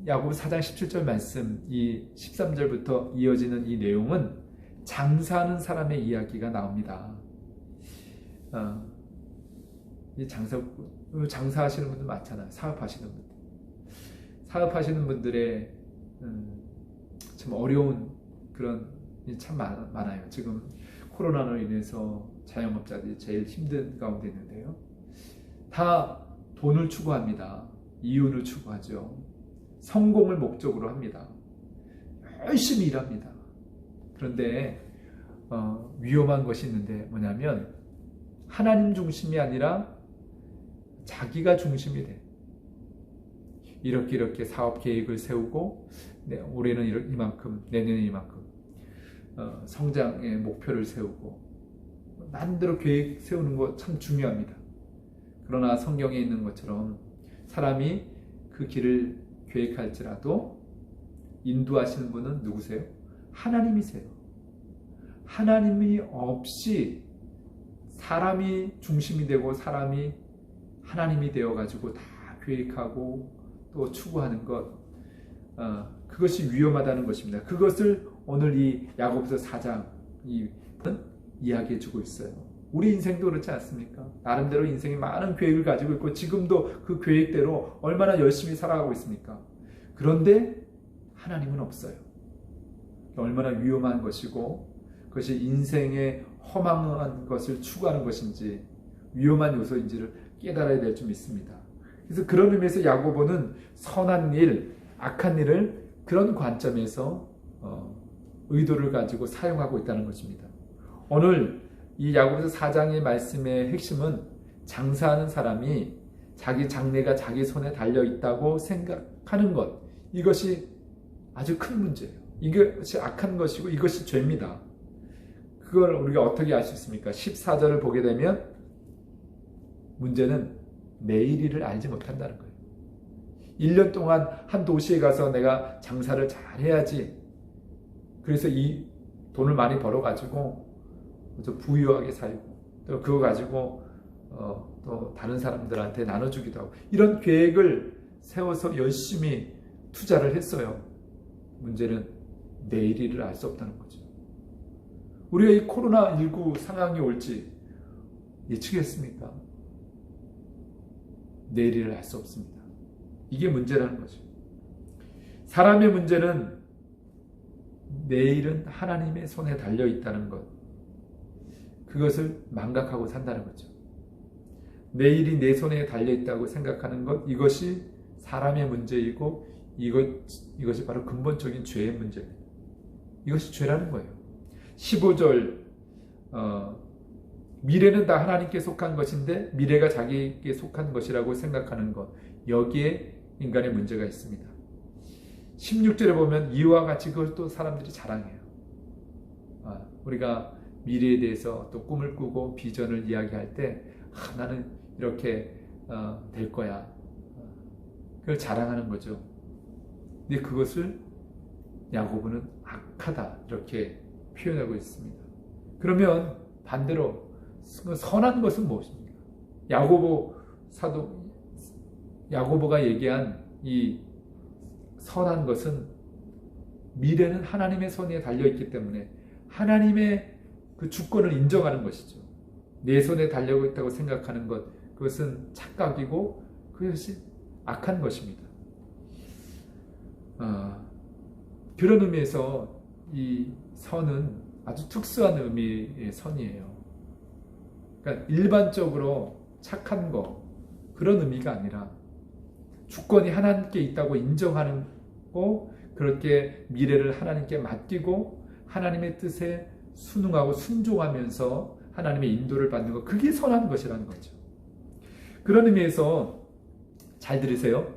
야고보 4장 17절 말씀, 이 13절부터 이어지는 이 내용은 장사하는 사람의 이야기가 나옵니다. 이 장사하시는 분들 많잖아요. 사업하시는 분들. 사업하시는 분들의 참 어려운 그런 참 많아요. 지금 코로나로 인해서 자영업자들이 제일 힘든 가운데 있는데요. 다 돈을 추구합니다. 이윤을 추구하죠. 성공을 목적으로 합니다. 열심히 일합니다. 그런데 위험한 것이 있는데 뭐냐면 하나님 중심이 아니라 자기가 중심이 돼. 이렇게 사업 계획을 세우고 올해는 이만큼, 내년에 이만큼 성장의 목표를 세우고 나름대로 계획 세우는 거 참 중요합니다. 그러나 성경에 있는 것처럼 사람이 그 길을 계획할지라도 인도하시는 분은 누구세요? 하나님이세요. 하나님이 없이 사람이 중심이 되고 사람이 하나님이 되어가지고 다 계획하고 또 추구하는 것, 그것이 위험하다는 것입니다. 그것을 오늘 이 야고보서 4장이 이야기해주고 있어요. 우리 인생도 그렇지 않습니까? 나름대로 인생에 많은 계획을 가지고 있고 지금도 그 계획대로 얼마나 열심히 살아가고 있습니까? 그런데 하나님은 없어요. 얼마나 위험한 것이고 그것이 인생의 허망한 것을 추구하는 것인지 위험한 요소인지를 깨달아야 될 줄 믿습니다. 그래서 그런 의미에서 야고보는 선한 일, 악한 일을 그런 관점에서 의도를 가지고 사용하고 있다는 것입니다. 오늘 이 야고보서 4장의 말씀의 핵심은 장사하는 사람이 자기 장래가 자기 손에 달려 있다고 생각하는 것, 이것이 아주 큰 문제예요. 이것이 악한 것이고 이것이 죄입니다. 그걸 우리가 어떻게 알 수 있습니까? 14절을 보게 되면 문제는 내일 일을 알지 못한다는 거예요. 1년 동안 한 도시에 가서 내가 장사를 잘 해야지. 그래서 이 돈을 많이 벌어가지고 부유하게 살고 또 그거 가지고 또 다른 사람들한테 나눠주기도 하고 이런 계획을 세워서 열심히 투자를 했어요. 문제는 내일 일을 알 수 없다는 거죠. 우리가 이 코로나19 상황이 올지 예측했습니까? 내일 일을 알 수 없습니다. 이게 문제라는 거죠. 사람의 문제는 내일은 하나님의 손에 달려 있다는 것, 그것을 망각하고 산다는 거죠. 내일이 내 손에 달려 있다고 생각하는 것, 이것이 사람의 문제이고 이것이 바로 근본적인 죄의 문제입니다. 이것이 죄라는 거예요. 15절 미래는 다 하나님께 속한 것인데 미래가 자기에게 속한 것이라고 생각하는 것, 여기에 인간의 문제가 있습니다. 16절에 보면 이와 같이 그걸 또 사람들이 자랑해요. 우리가 미래에 대해서 또 꿈을 꾸고 비전을 이야기할 때 나는 이렇게 될 거야. 그걸 자랑하는 거죠. 근데 그것을 야고보는 악하다 이렇게 표현하고 있습니다. 그러면 반대로 선한 것은 무엇입니까? 야고보가 얘기한 이 선한 것은 미래는 하나님의 손에 달려있기 때문에 하나님의 그 주권을 인정하는 것이죠. 내 손에 달려 있다고 생각하는 것, 그것은 착각이고 그것이 악한 것입니다. 그런 의미에서 이 선은 아주 특수한 의미의 선이에요. 그러니까 일반적으로 착한 거, 그런 의미가 아니라 주권이 하나님께 있다고 인정하는 거, 그렇게 미래를 하나님께 맡기고 하나님의 뜻에 순응하고 순종하면서 하나님의 인도를 받는 것, 그게 선한 것이라는 거죠. 그런 의미에서 잘 들으세요.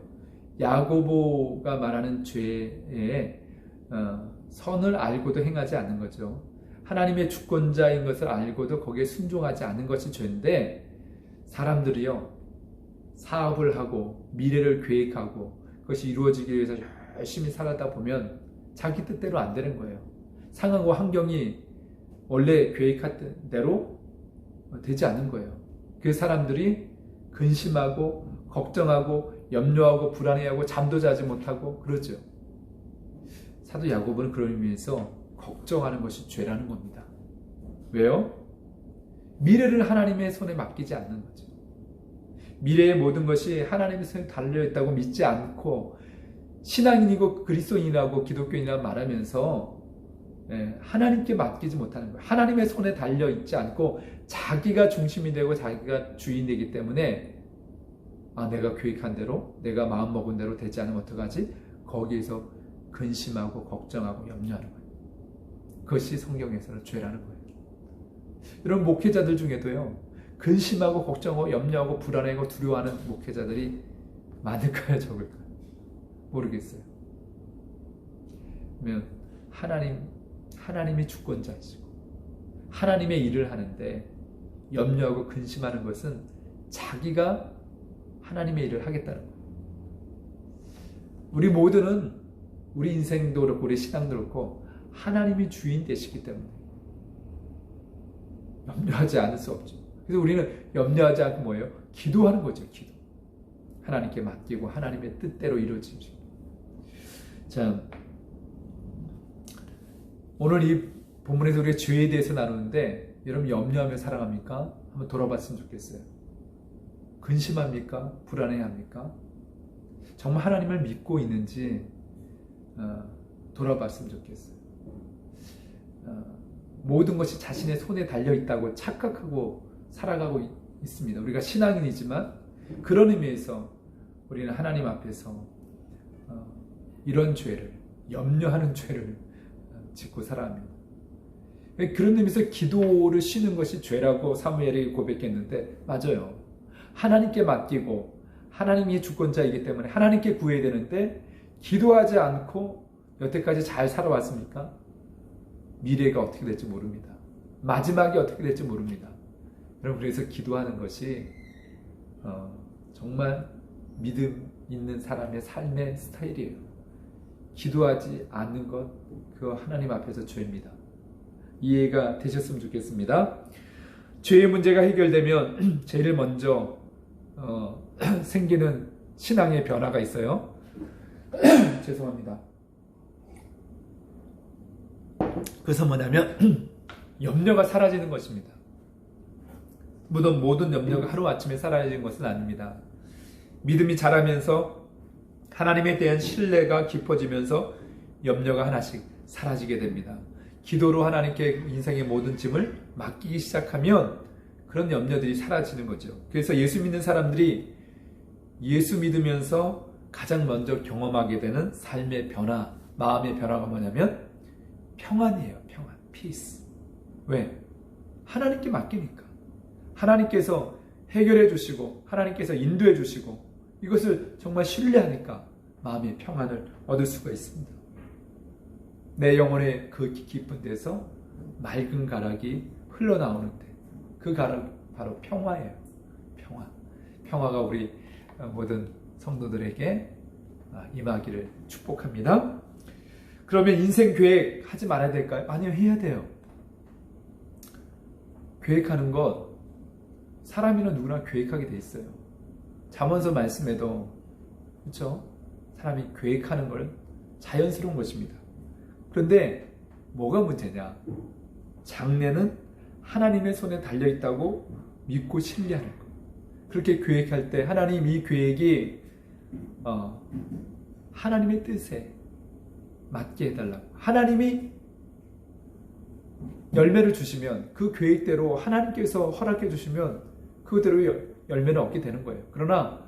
야고보가 말하는 죄에 선을 알고도 행하지 않는 거죠. 하나님의 주권자인 것을 알고도 거기에 순종하지 않는 것이 죄인데, 사람들이요 사업을 하고 미래를 계획하고 그것이 이루어지기 위해서 열심히 살다 보면 자기 뜻대로 안 되는 거예요. 상황과 환경이 원래 계획한 대로 되지 않는 거예요. 그 사람들이 근심하고 걱정하고 염려하고 불안해하고 잠도 자지 못하고 그러죠. 사도 야고보는 그런 의미에서 걱정하는 것이 죄라는 겁니다. 왜요? 미래를 하나님의 손에 맡기지 않는 거죠. 미래의 모든 것이 하나님의 손에 달려있다고 믿지 않고 신앙인이고 그리스도인이라고 기독교인이라고 말하면서 하나님께 맡기지 못하는 거예요. 하나님의 손에 달려있지 않고 자기가 중심이 되고 자기가 주인이기 때문에 내가 계획한 대로, 내가 마음먹은 대로 되지 않으면 어떡하지? 거기에서 근심하고 걱정하고 염려하는 거예요. 그것이 성경에서는 죄라는 거예요. 여러분, 목회자들 중에도요, 근심하고 걱정하고 염려하고 불안해하고 두려워하는 목회자들이 많을까요, 적을까요? 모르겠어요. 그러면 하나님이 주권자이시고 하나님의 일을 하는데 염려하고 근심하는 것은 자기가 하나님의 일을 하겠다는 거예요. 우리 모두는 우리 인생도 그렇고 우리 신앙도 그렇고 하나님이 주인 되시기 때문에 염려하지 않을 수 없죠. 그래서 우리는 염려하지 않고 뭐예요? 기도하는 거죠. 기도. 하나님께 맡기고 하나님의 뜻대로 이루어지죠. 자, 오늘 이 본문에서 우리가 죄에 대해서 나누는데 여러분 염려하며 살아갑니까? 한번 돌아봤으면 좋겠어요. 근심합니까? 불안해합니까? 정말 하나님을 믿고 있는지 돌아봤으면 좋겠어요. 모든 것이 자신의 손에 달려있다고 착각하고 살아가고 있습니다. 우리가 신앙인이지만 그런 의미에서 우리는 하나님 앞에서 이런 죄를, 염려하는 죄를 짓고 살아갑니다. 그런 의미에서 기도를 쉬는 것이 죄라고 사무엘이 고백했는데 맞아요. 하나님께 맡기고 하나님이 주권자이기 때문에 하나님께 구해야 되는데 기도하지 않고 여태까지 잘 살아왔습니까? 미래가 어떻게 될지 모릅니다. 마지막이 어떻게 될지 모릅니다. 여러분 그래서 기도하는 것이 정말 믿음 있는 사람의 삶의 스타일이에요. 기도하지 않는 것, 그거 하나님 앞에서 죄입니다. 이해가 되셨으면 좋겠습니다. 죄의 문제가 해결되면 제일 먼저 생기는 신앙의 변화가 있어요. 죄송합니다. 그래서 뭐냐면 염려가 사라지는 것입니다. 물론 모든 염려가 하루아침에 사라지는 것은 아닙니다. 믿음이 자라면서 하나님에 대한 신뢰가 깊어지면서 염려가 하나씩 사라지게 됩니다. 기도로 하나님께 인생의 모든 짐을 맡기기 시작하면 그런 염려들이 사라지는 거죠. 그래서 예수 믿는 사람들이 예수 믿으면서 가장 먼저 경험하게 되는 삶의 변화, 마음의 변화가 뭐냐면 평안이에요. 평안, peace. 왜? 하나님께 맡기니까. 하나님께서 해결해 주시고 하나님께서 인도해 주시고 이것을 정말 신뢰하니까 마음의 평안을 얻을 수가 있습니다. 내 영혼의 그 깊은 데서 맑은 가락이 흘러나오는데 그 가락 바로 평화예요. 평화. 평화가 우리 모든 성도들에게 임하기를 축복합니다. 그러면 인생 계획 하지 말아야 될까요? 아니요, 해야 돼요. 계획하는 것 사람이나 누구나 계획하게 돼 있어요. 잠언서 말씀에도 그렇죠? 사람이 계획하는 걸 자연스러운 것입니다. 그런데 뭐가 문제냐? 장래는 하나님의 손에 달려있다고 믿고 신뢰하는 것. 그렇게 계획할 때 하나님 이 계획이 하나님의 뜻에 맞게 해달라고. 하나님이 열매를 주시면 그 계획대로 하나님께서 허락해 주시면 그대로 열매를 얻게 되는 거예요. 그러나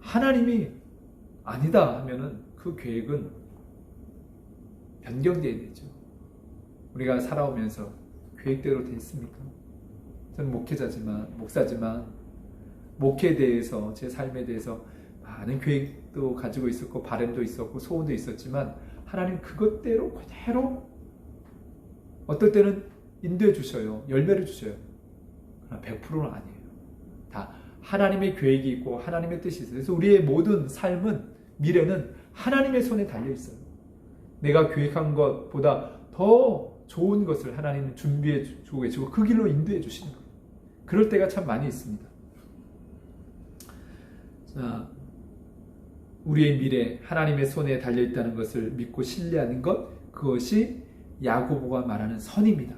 하나님이 아니다 하면은 그 계획은 변경되어야 되죠. 우리가 살아오면서 계획대로 됐습니까? 저는 목사지만 목회에 대해서 제 삶에 대해서 많은 계획도 가지고 있었고 바람도 있었고 소원도 있었지만 하나님 그것대로 그대로 어떨 때는 인도해 주셔요. 열매를 주셔요. 그러나 100%는 아니에요. 다 하나님의 계획이 있고 하나님의 뜻이 있어요. 그래서 우리의 모든 삶은 미래는 하나님의 손에 달려 있어요. 내가 계획한 것보다 더 좋은 것을 하나님은 준비해 주고 계시고 그 길로 인도해 주시는 거예요. 그럴 때가 참 많이 있습니다. 자, 우리의 미래 하나님의 손에 달려 있다는 것을 믿고 신뢰하는 것, 그것이 야고보가 말하는 선입니다.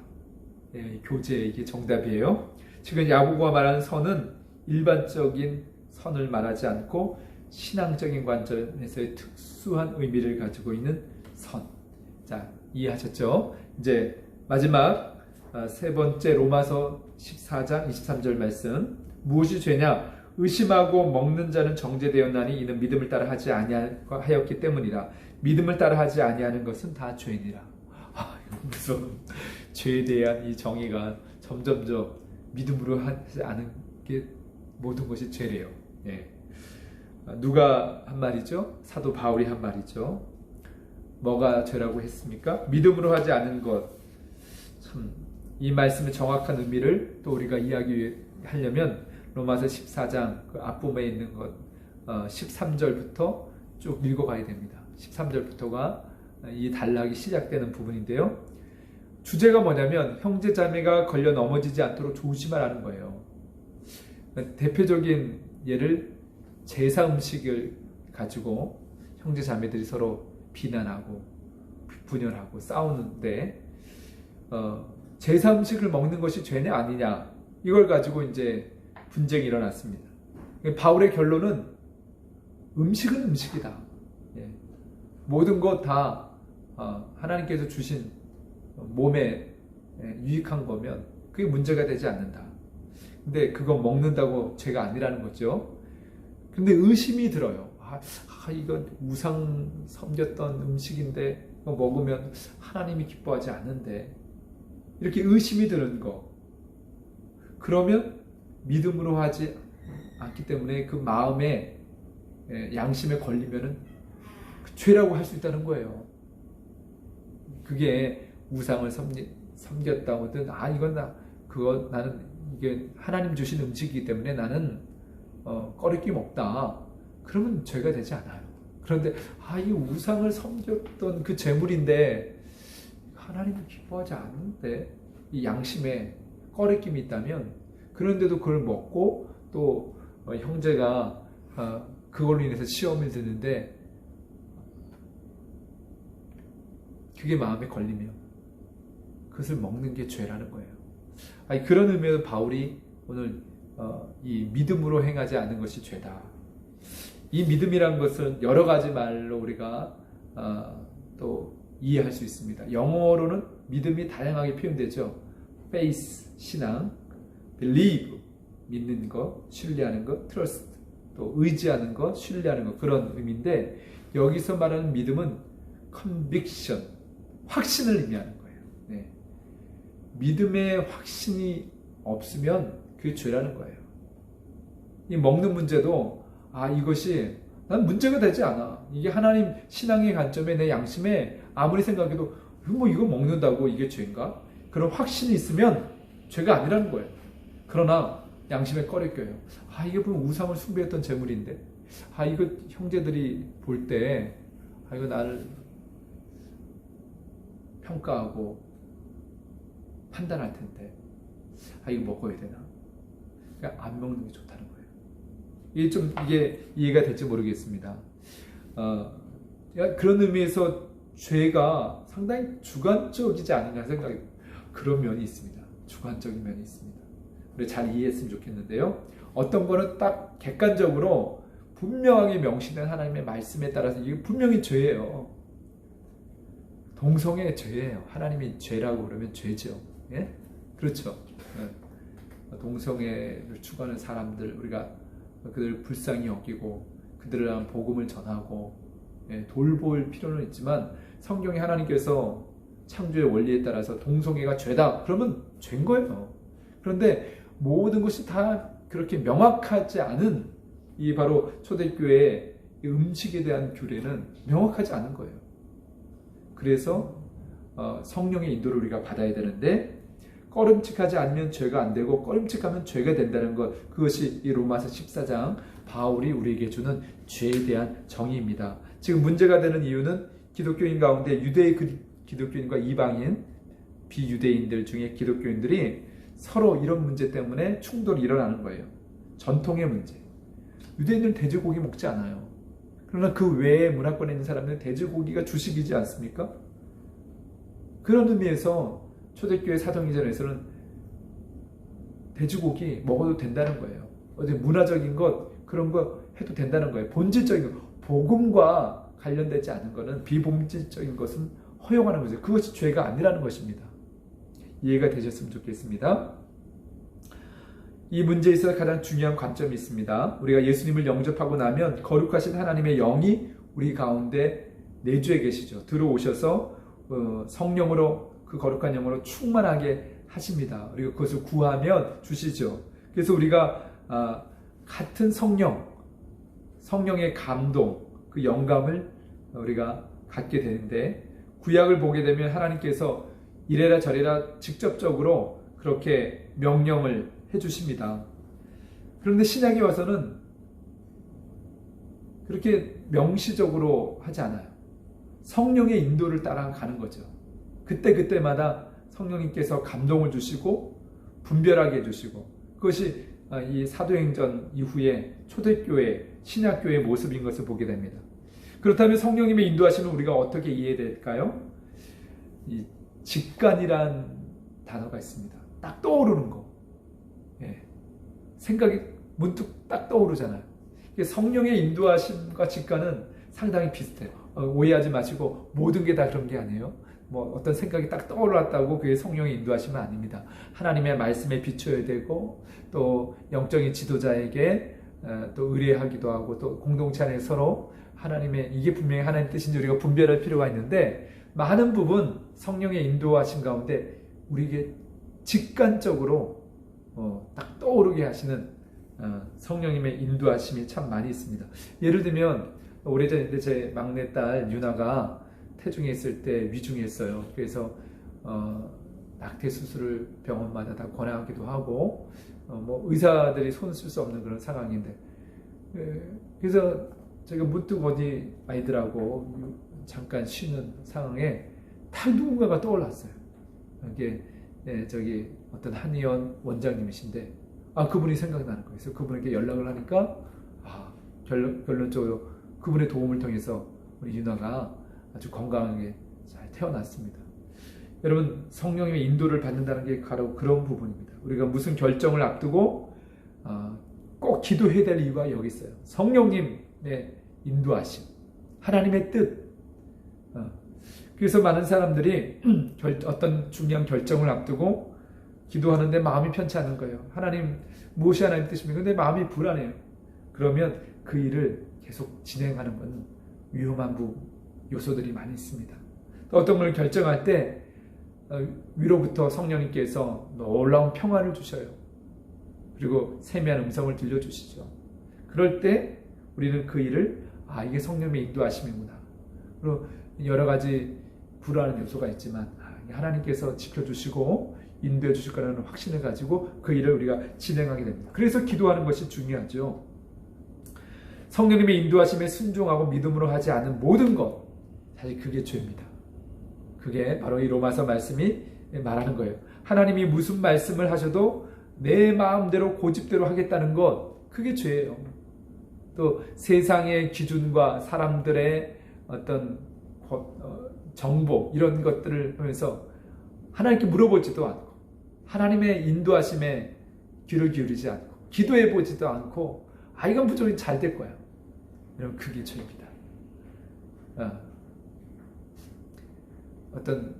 네, 교재 이게 정답이에요. 지금 야고보가 말하는 선은 일반적인 선을 말하지 않고 신앙적인 관점에서의 특수한 의미를 가지고 있는 선. 자, 이해하셨죠? 이제 마지막 세 번째 로마서 14장 23절 말씀. 무엇이 죄냐? 의심하고 먹는 자는 정죄되었나니 이는 믿음을 따라 하지 아니하였기 때문이라. 믿음을 따라 하지 아니하는 것은 다 죄니라. 무슨 죄에 대한 이 정의가 점점점 믿음으로 하지 않은 게 모든 것이 죄래요. 예. 누가 한 말이죠? 사도 바울이 한 말이죠. 뭐가 죄라고 했습니까? 믿음으로 하지 않은 것. 참, 이 말씀의 정확한 의미를 또 우리가 이야기하려면 로마서 14장 그 앞부분에 있는 것 13절부터 쭉 읽어가야 됩니다. 13절부터가 이 단락이 시작되는 부분인데요. 주제가 뭐냐면 형제자매가 걸려 넘어지지 않도록 조심하라는 거예요. 대표적인 예를 제사 음식을 가지고 형제자매들이 서로 비난하고 분열하고 싸우는데 제사 음식을 먹는 것이 죄냐 아니냐 이걸 가지고 이제 분쟁이 일어났습니다. 바울의 결론은 음식은 음식이다. 모든 것 다 하나님께서 주신 몸에 유익한 거면 그게 문제가 되지 않는다. 근데 그거 먹는다고 죄가 아니라는 거죠. 근데 의심이 들어요. 이건 우상 섬겼던 음식인데 이거 먹으면 하나님이 기뻐하지 않는데 이렇게 의심이 드는 거. 그러면 믿음으로 하지 않기 때문에 그 마음에 양심에 걸리면은 죄라고 할 수 있다는 거예요. 그게 우상을 섬겼다거든. 이건 나는 이게 하나님 주신 음식이기 때문에 나는 꺼리낌 없다. 그러면 죄가 되지 않아요. 그런데 이 우상을 섬겼던 그 재물인데 하나님이 기뻐하지 않는데 이 양심에 꺼리낌이 있다면 그런데도 그걸 먹고 또 형제가 그걸로 인해서 시험을 드는데 그게 마음에 걸리면 그것을 먹는 게 죄라는 거예요. 그런 의미에서 바울이 오늘 이 믿음으로 행하지 않는 것이 죄다. 이 믿음이란 것은 여러 가지 말로 우리가 또 이해할 수 있습니다. 영어로는 믿음이 다양하게 표현되죠. faith, 신앙, believe, 믿는 것, 신뢰하는 것, trust, 또 의지하는 것, 신뢰하는 것, 그런 의미인데 여기서 말하는 믿음은 conviction, 확신을 의미하는 거예요. 네. 믿음의 확신이 없으면 그게 죄라는 거예요. 이 먹는 문제도 이것이 난 문제가 되지 않아. 이게 하나님 신앙의 관점에 내 양심에 아무리 생각해도 이거 먹는다고 이게 죄인가? 그런 확신이 있으면 죄가 아니라는 거예요. 그러나 양심에 꺼려껴요. 이게 무슨 우상을 숭배했던 재물인데 이거 형제들이 볼 때 이거 나를 평가하고 판단할 텐데 이거 먹어야 되나? 그러니까 안 먹는 게 좋다는 거예요. 이게 이해가 될지 모르겠습니다. 그런 의미에서 죄가 상당히 주관적이지 않느냐 생각이 그런 면이 있습니다. 주관적인 면이 있습니다. 우리 잘 이해했으면 좋겠는데요. 어떤 거는 딱 객관적으로 분명하게 명시된 하나님의 말씀에 따라서 이게 분명히 죄예요. 동성애 죄예요. 하나님이 죄라고 그러면 죄죠. 예? 그렇죠. 동성애를 추구하는 사람들 우리가 그들을 불쌍히 여기고 그들을 위한 복음을 전하고 돌볼 필요는 있지만 성경에 하나님께서 창조의 원리에 따라서 동성애가 죄다 그러면 죄인 거예요. 그런데 모든 것이 다 그렇게 명확하지 않은 이 바로 초대교회의 음식에 대한 규례는 명확하지 않은 거예요. 그래서 성령의 인도를 우리가 받아야 되는데 꺼림칙하지 않으면 죄가 안 되고 꺼림칙하면 죄가 된다는 것, 그것이 이 로마서 14장 바울이 우리에게 주는 죄에 대한 정의입니다. 지금 문제가 되는 이유는 기독교인 가운데 유대의 기독교인과 이방인 비유대인들 중에 기독교인들이 서로 이런 문제 때문에 충돌이 일어나는 거예요. 전통의 문제. 유대인들은 돼지고기 먹지 않아요. 그러나 그 외에 문화권에 있는 사람들은 돼지고기가 주식이지 않습니까? 그런 의미에서 초대교회 사도행전에서는 돼지고기 먹어도 된다는 거예요. 어디 문화적인 것 그런 거 해도 된다는 거예요. 본질적인 것, 복음과 관련되지 않은 것은 비본질적인 것은 허용하는 거죠. 그것이 죄가 아니라는 것입니다. 이해가 되셨으면 좋겠습니다. 이 문제에 있어서 가장 중요한 관점이 있습니다. 우리가 예수님을 영접하고 나면 거룩하신 하나님의 영이 우리 가운데 내주에 계시죠. 들어오셔서 성령으로 그 거룩한 영으로 충만하게 하십니다. 우리가 그것을 구하면 주시죠. 그래서 우리가 같은 성령 성령의 감동, 그 영감을 우리가 갖게 되는데, 구약을 보게 되면 하나님께서 이래라 저래라 직접적으로 그렇게 명령을 해주십니다. 그런데 신약에 와서는 그렇게 명시적으로 하지 않아요. 성령의 인도를 따라가는 거죠. 그때마다 성령님께서 감동을 주시고 분별하게 해주시고, 그것이 이 사도행전 이후에 초대교회, 신약교회의 모습인 것을 보게 됩니다. 그렇다면 성령님의 인도하심을 우리가 어떻게 이해해야 될까요? 이 직관이란 단어가 있습니다. 딱 떠오르는 거. 예. 생각이 문득 딱 떠오르잖아요. 성령의 인도하심과 직관은 상당히 비슷해요. 오해하지 마시고 모든 게 다 그런 게 아니에요. 뭐 어떤 생각이 딱 떠올랐다고 그게 성령의 인도하심은 아닙니다. 하나님의 말씀에 비춰야 되고, 또 영적인 지도자에게 또 의뢰하기도 하고, 또 공동체 안에 서로 하나님의, 이게 분명히 하나님 뜻인지 우리가 분별할 필요가 있는데, 많은 부분 성령의 인도하심 가운데 우리에게 직관적으로 딱 떠오르게 하시는 성령님의 인도하심이 참 많이 있습니다. 예를 들면 오래전인데 제 막내딸 유나가 태중에 있을 때 위중했어요. 그래서 낙태 수술을 병원마다 다 권하기도 하고, 뭐 의사들이 손 쓸 수 없는 그런 상황인데, 그래서 제가 문득 어디 아이들하고 잠깐 쉬는 상황에 딱 누군가가 떠올랐어요. 이게 저기 어떤 한의원 원장님이신데, 그분이 생각나는 거예요. 그래서 그분에게 연락을 하니까 결론적으로 그분의 도움을 통해서 우리 유나가 아주 건강하게 잘 태어났습니다. 여러분, 성령님의 인도를 받는다는 게 바로 그런 부분입니다. 우리가 무슨 결정을 앞두고 꼭 기도해야 될 이유가 여기 있어요. 성령님의 인도하심, 하나님의 뜻. 그래서 많은 사람들이 어떤 중요한 결정을 앞두고 기도하는데 마음이 편치 않은 거예요. 하나님, 무엇이 하나님 뜻입니까? 근데 마음이 불안해요. 그러면 그 일을 계속 진행하는 건 위험한 요소들이 많이 있습니다. 또 어떤 걸 결정할 때 위로부터 성령님께서 놀라운 평화를 주셔요. 그리고 세미한 음성을 들려주시죠. 그럴 때 우리는 그 일을 이게 성령의 인도하심이구나. 그리고 여러 가지 불안한 요소가 있지만 하나님께서 지켜주시고 인도해 주실 거라는 확신을 가지고 그 일을 우리가 진행하게 됩니다. 그래서 기도하는 것이 중요하죠. 성령님의 인도하심에 순종하고 믿음으로 하지 않은 모든 것, 사실 그게 죄입니다. 그게 바로 이 로마서 말씀이 말하는 거예요. 하나님이 무슨 말씀을 하셔도 내 마음대로 고집대로 하겠다는 것, 그게 죄예요. 또 세상의 기준과 사람들의 어떤 정보, 이런 것들을 하면서 하나님께 물어보지도 않고, 하나님의 인도하심에 귀를 기울이지 않고, 기도해보지도 않고, 이건 무조건 잘 될 거야. 이런, 그게 죄입니다. 어떤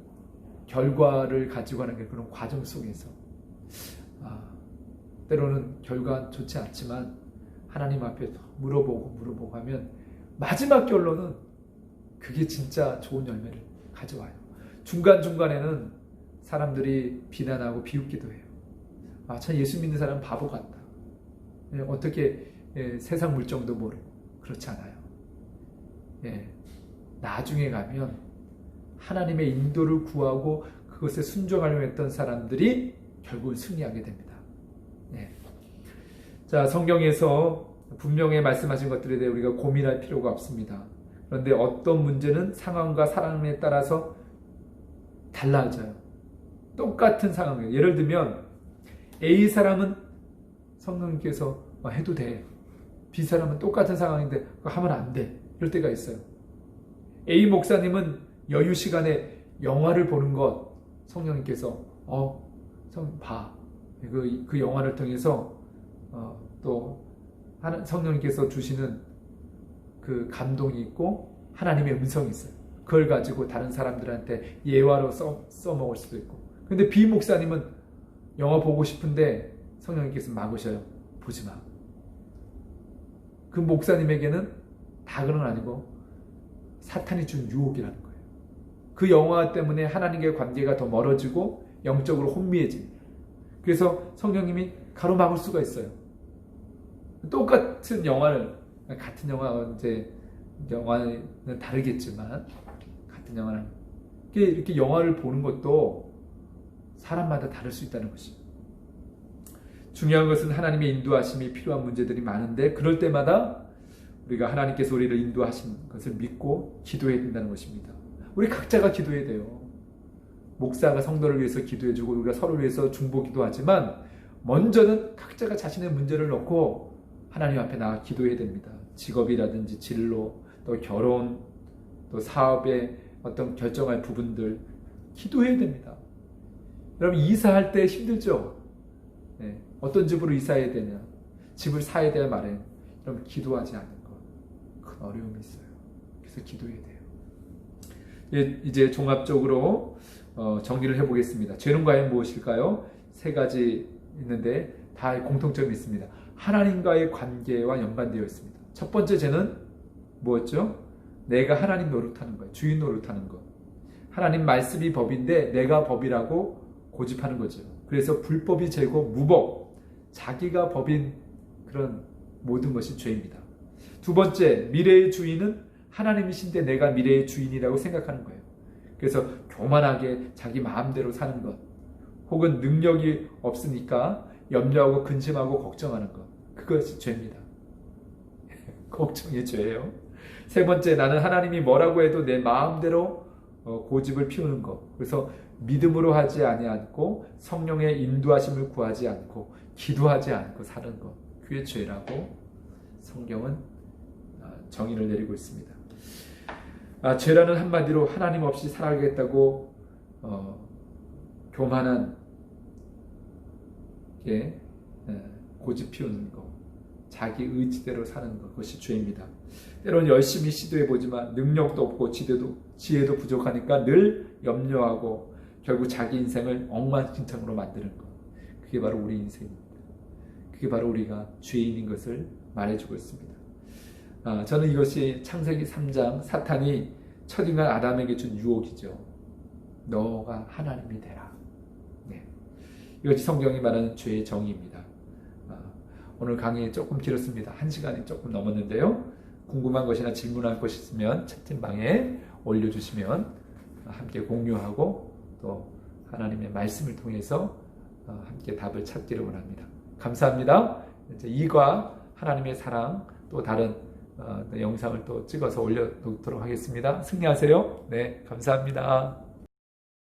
결과를 가지고 하는 게 그런 과정 속에서 때로는 결과는 좋지 않지만 하나님 앞에 물어보고 하면 마지막 결론은 그게 진짜 좋은 열매를 가져와요. 중간중간에는 사람들이 비난하고 비웃기도 해요. 참 예수 믿는 사람은 바보 같다. 어떻게 세상 물정도 모르고. 그렇지 않아요. 나중에 가면 하나님의 인도를 구하고 그것에 순종하려고 했던 사람들이 결국은 승리하게 됩니다. 자, 성경에서 분명히 말씀하신 것들에 대해 우리가 고민할 필요가 없습니다. 그런데 어떤 문제는 상황과 사람에 따라서 달라져요. 똑같은 상황이에요. 예를 들면 A 사람은 성령님께서 해도 돼. B 사람은 똑같은 상황인데 그거 하면 안 돼. 이럴 때가 있어요. A 목사님은 여유 시간에 영화를 보는 것 성령님께서 봐. 그 영화를 통해서 또 성령님께서 주시는 그 감동이 있고 하나님의 음성이 있어요. 그걸 가지고 다른 사람들한테 예화로 써먹을 수도 있고. 근데 B 목사님은 영화 보고 싶은데 성령님께서 막으셔요. 보지 마. 그 목사님에게는 다그는 아니고 사탄이 준 유혹이라는 거예요. 그 영화 때문에 하나님과의 관계가 더 멀어지고 영적으로 혼미해집니다. 그래서 성령님이 가로막을 수가 있어요. 똑같은 영화를 같은 영화는 다르겠지만 같은 영화는 이렇게 영화를 보는 것도 사람마다 다를 수 있다는 것입니다. 중요한 것은 하나님의 인도하심이 필요한 문제들이 많은데 그럴 때마다 우리가 하나님께서 우리를 인도하신 것을 믿고 기도해야 된다는 것입니다. 우리 각자가 기도해야 돼요. 목사가 성도를 위해서 기도해주고 우리가 서로를 위해서 중보기도 하지만 먼저는 각자가 자신의 문제를 놓고 하나님 앞에 나가 기도해야 됩니다. 직업이라든지 진로, 또 결혼, 또 사업의 어떤 결정할 부분들 기도해야 됩니다. 여러분 이사할 때 힘들죠? 네. 어떤 집으로 이사해야 되냐, 집을 사야 될 말에 여러분 기도하지 않는 것 큰 어려움이 있어요. 그래서 기도해야 돼요. 이제 종합적으로 정리를 해보겠습니다. 죄는 과연 무엇일까요? 세 가지 있는데 다 공통점이 있습니다. 하나님과의 관계와 연관되어 있습니다. 첫 번째 죄는 뭐였죠? 내가 하나님 노릇하는 거예요. 주인 노릇하는 것. 하나님 말씀이 법인데 내가 법이라고 고집하는 거죠. 그래서 불법이 죄고 무법, 자기가 법인 그런 모든 것이 죄입니다. 두 번째, 미래의 주인은 하나님이신데 내가 미래의 주인이라고 생각하는 거예요. 그래서 교만하게 자기 마음대로 사는 것, 혹은 능력이 없으니까 염려하고 근심하고 걱정하는 것, 그것이 죄입니다. 걱정이 죄예요. 세 번째, 나는 하나님이 뭐라고 해도 내 마음대로 고집을 피우는 것. 그래서 믿음으로 하지 않고 성령의 인도하심을 구하지 않고 기도하지 않고 사는 것, 그게 죄라고 성경은 정의를 내리고 있습니다. 죄라는 한마디로 하나님 없이 살아가겠다고 교만한 게 고집 피우는 것, 자기 의지대로 사는 것, 그것이 죄입니다. 때로는 열심히 시도해보지만 능력도 없고 지혜도 부족하니까 늘 염려하고 결국 자기 인생을 엉망진창으로 만드는 것, 그게 바로 우리 인생입니다. 그게 바로 우리가 죄인인 것을 말해주고 있습니다. 저는 이것이 창세기 3장 사탄이 첫인간 아담에게 준 유혹이죠. 너가 하나님이 되라. 네. 이것이 성경이 말하는 죄의 정의입니다. 오늘 강의 조금 길었습니다. 1시간이 조금 넘었는데요. 궁금한 것이나 질문할 것이 있으면 채팅방에 올려주시면 함께 공유하고 또 하나님의 말씀을 통해서 함께 답을 찾기를 원합니다. 감사합니다. 이제 2과 하나님의 사랑 또 다른 영상을 또 찍어서 올려놓도록 하겠습니다. 승리하세요. 네, 감사합니다.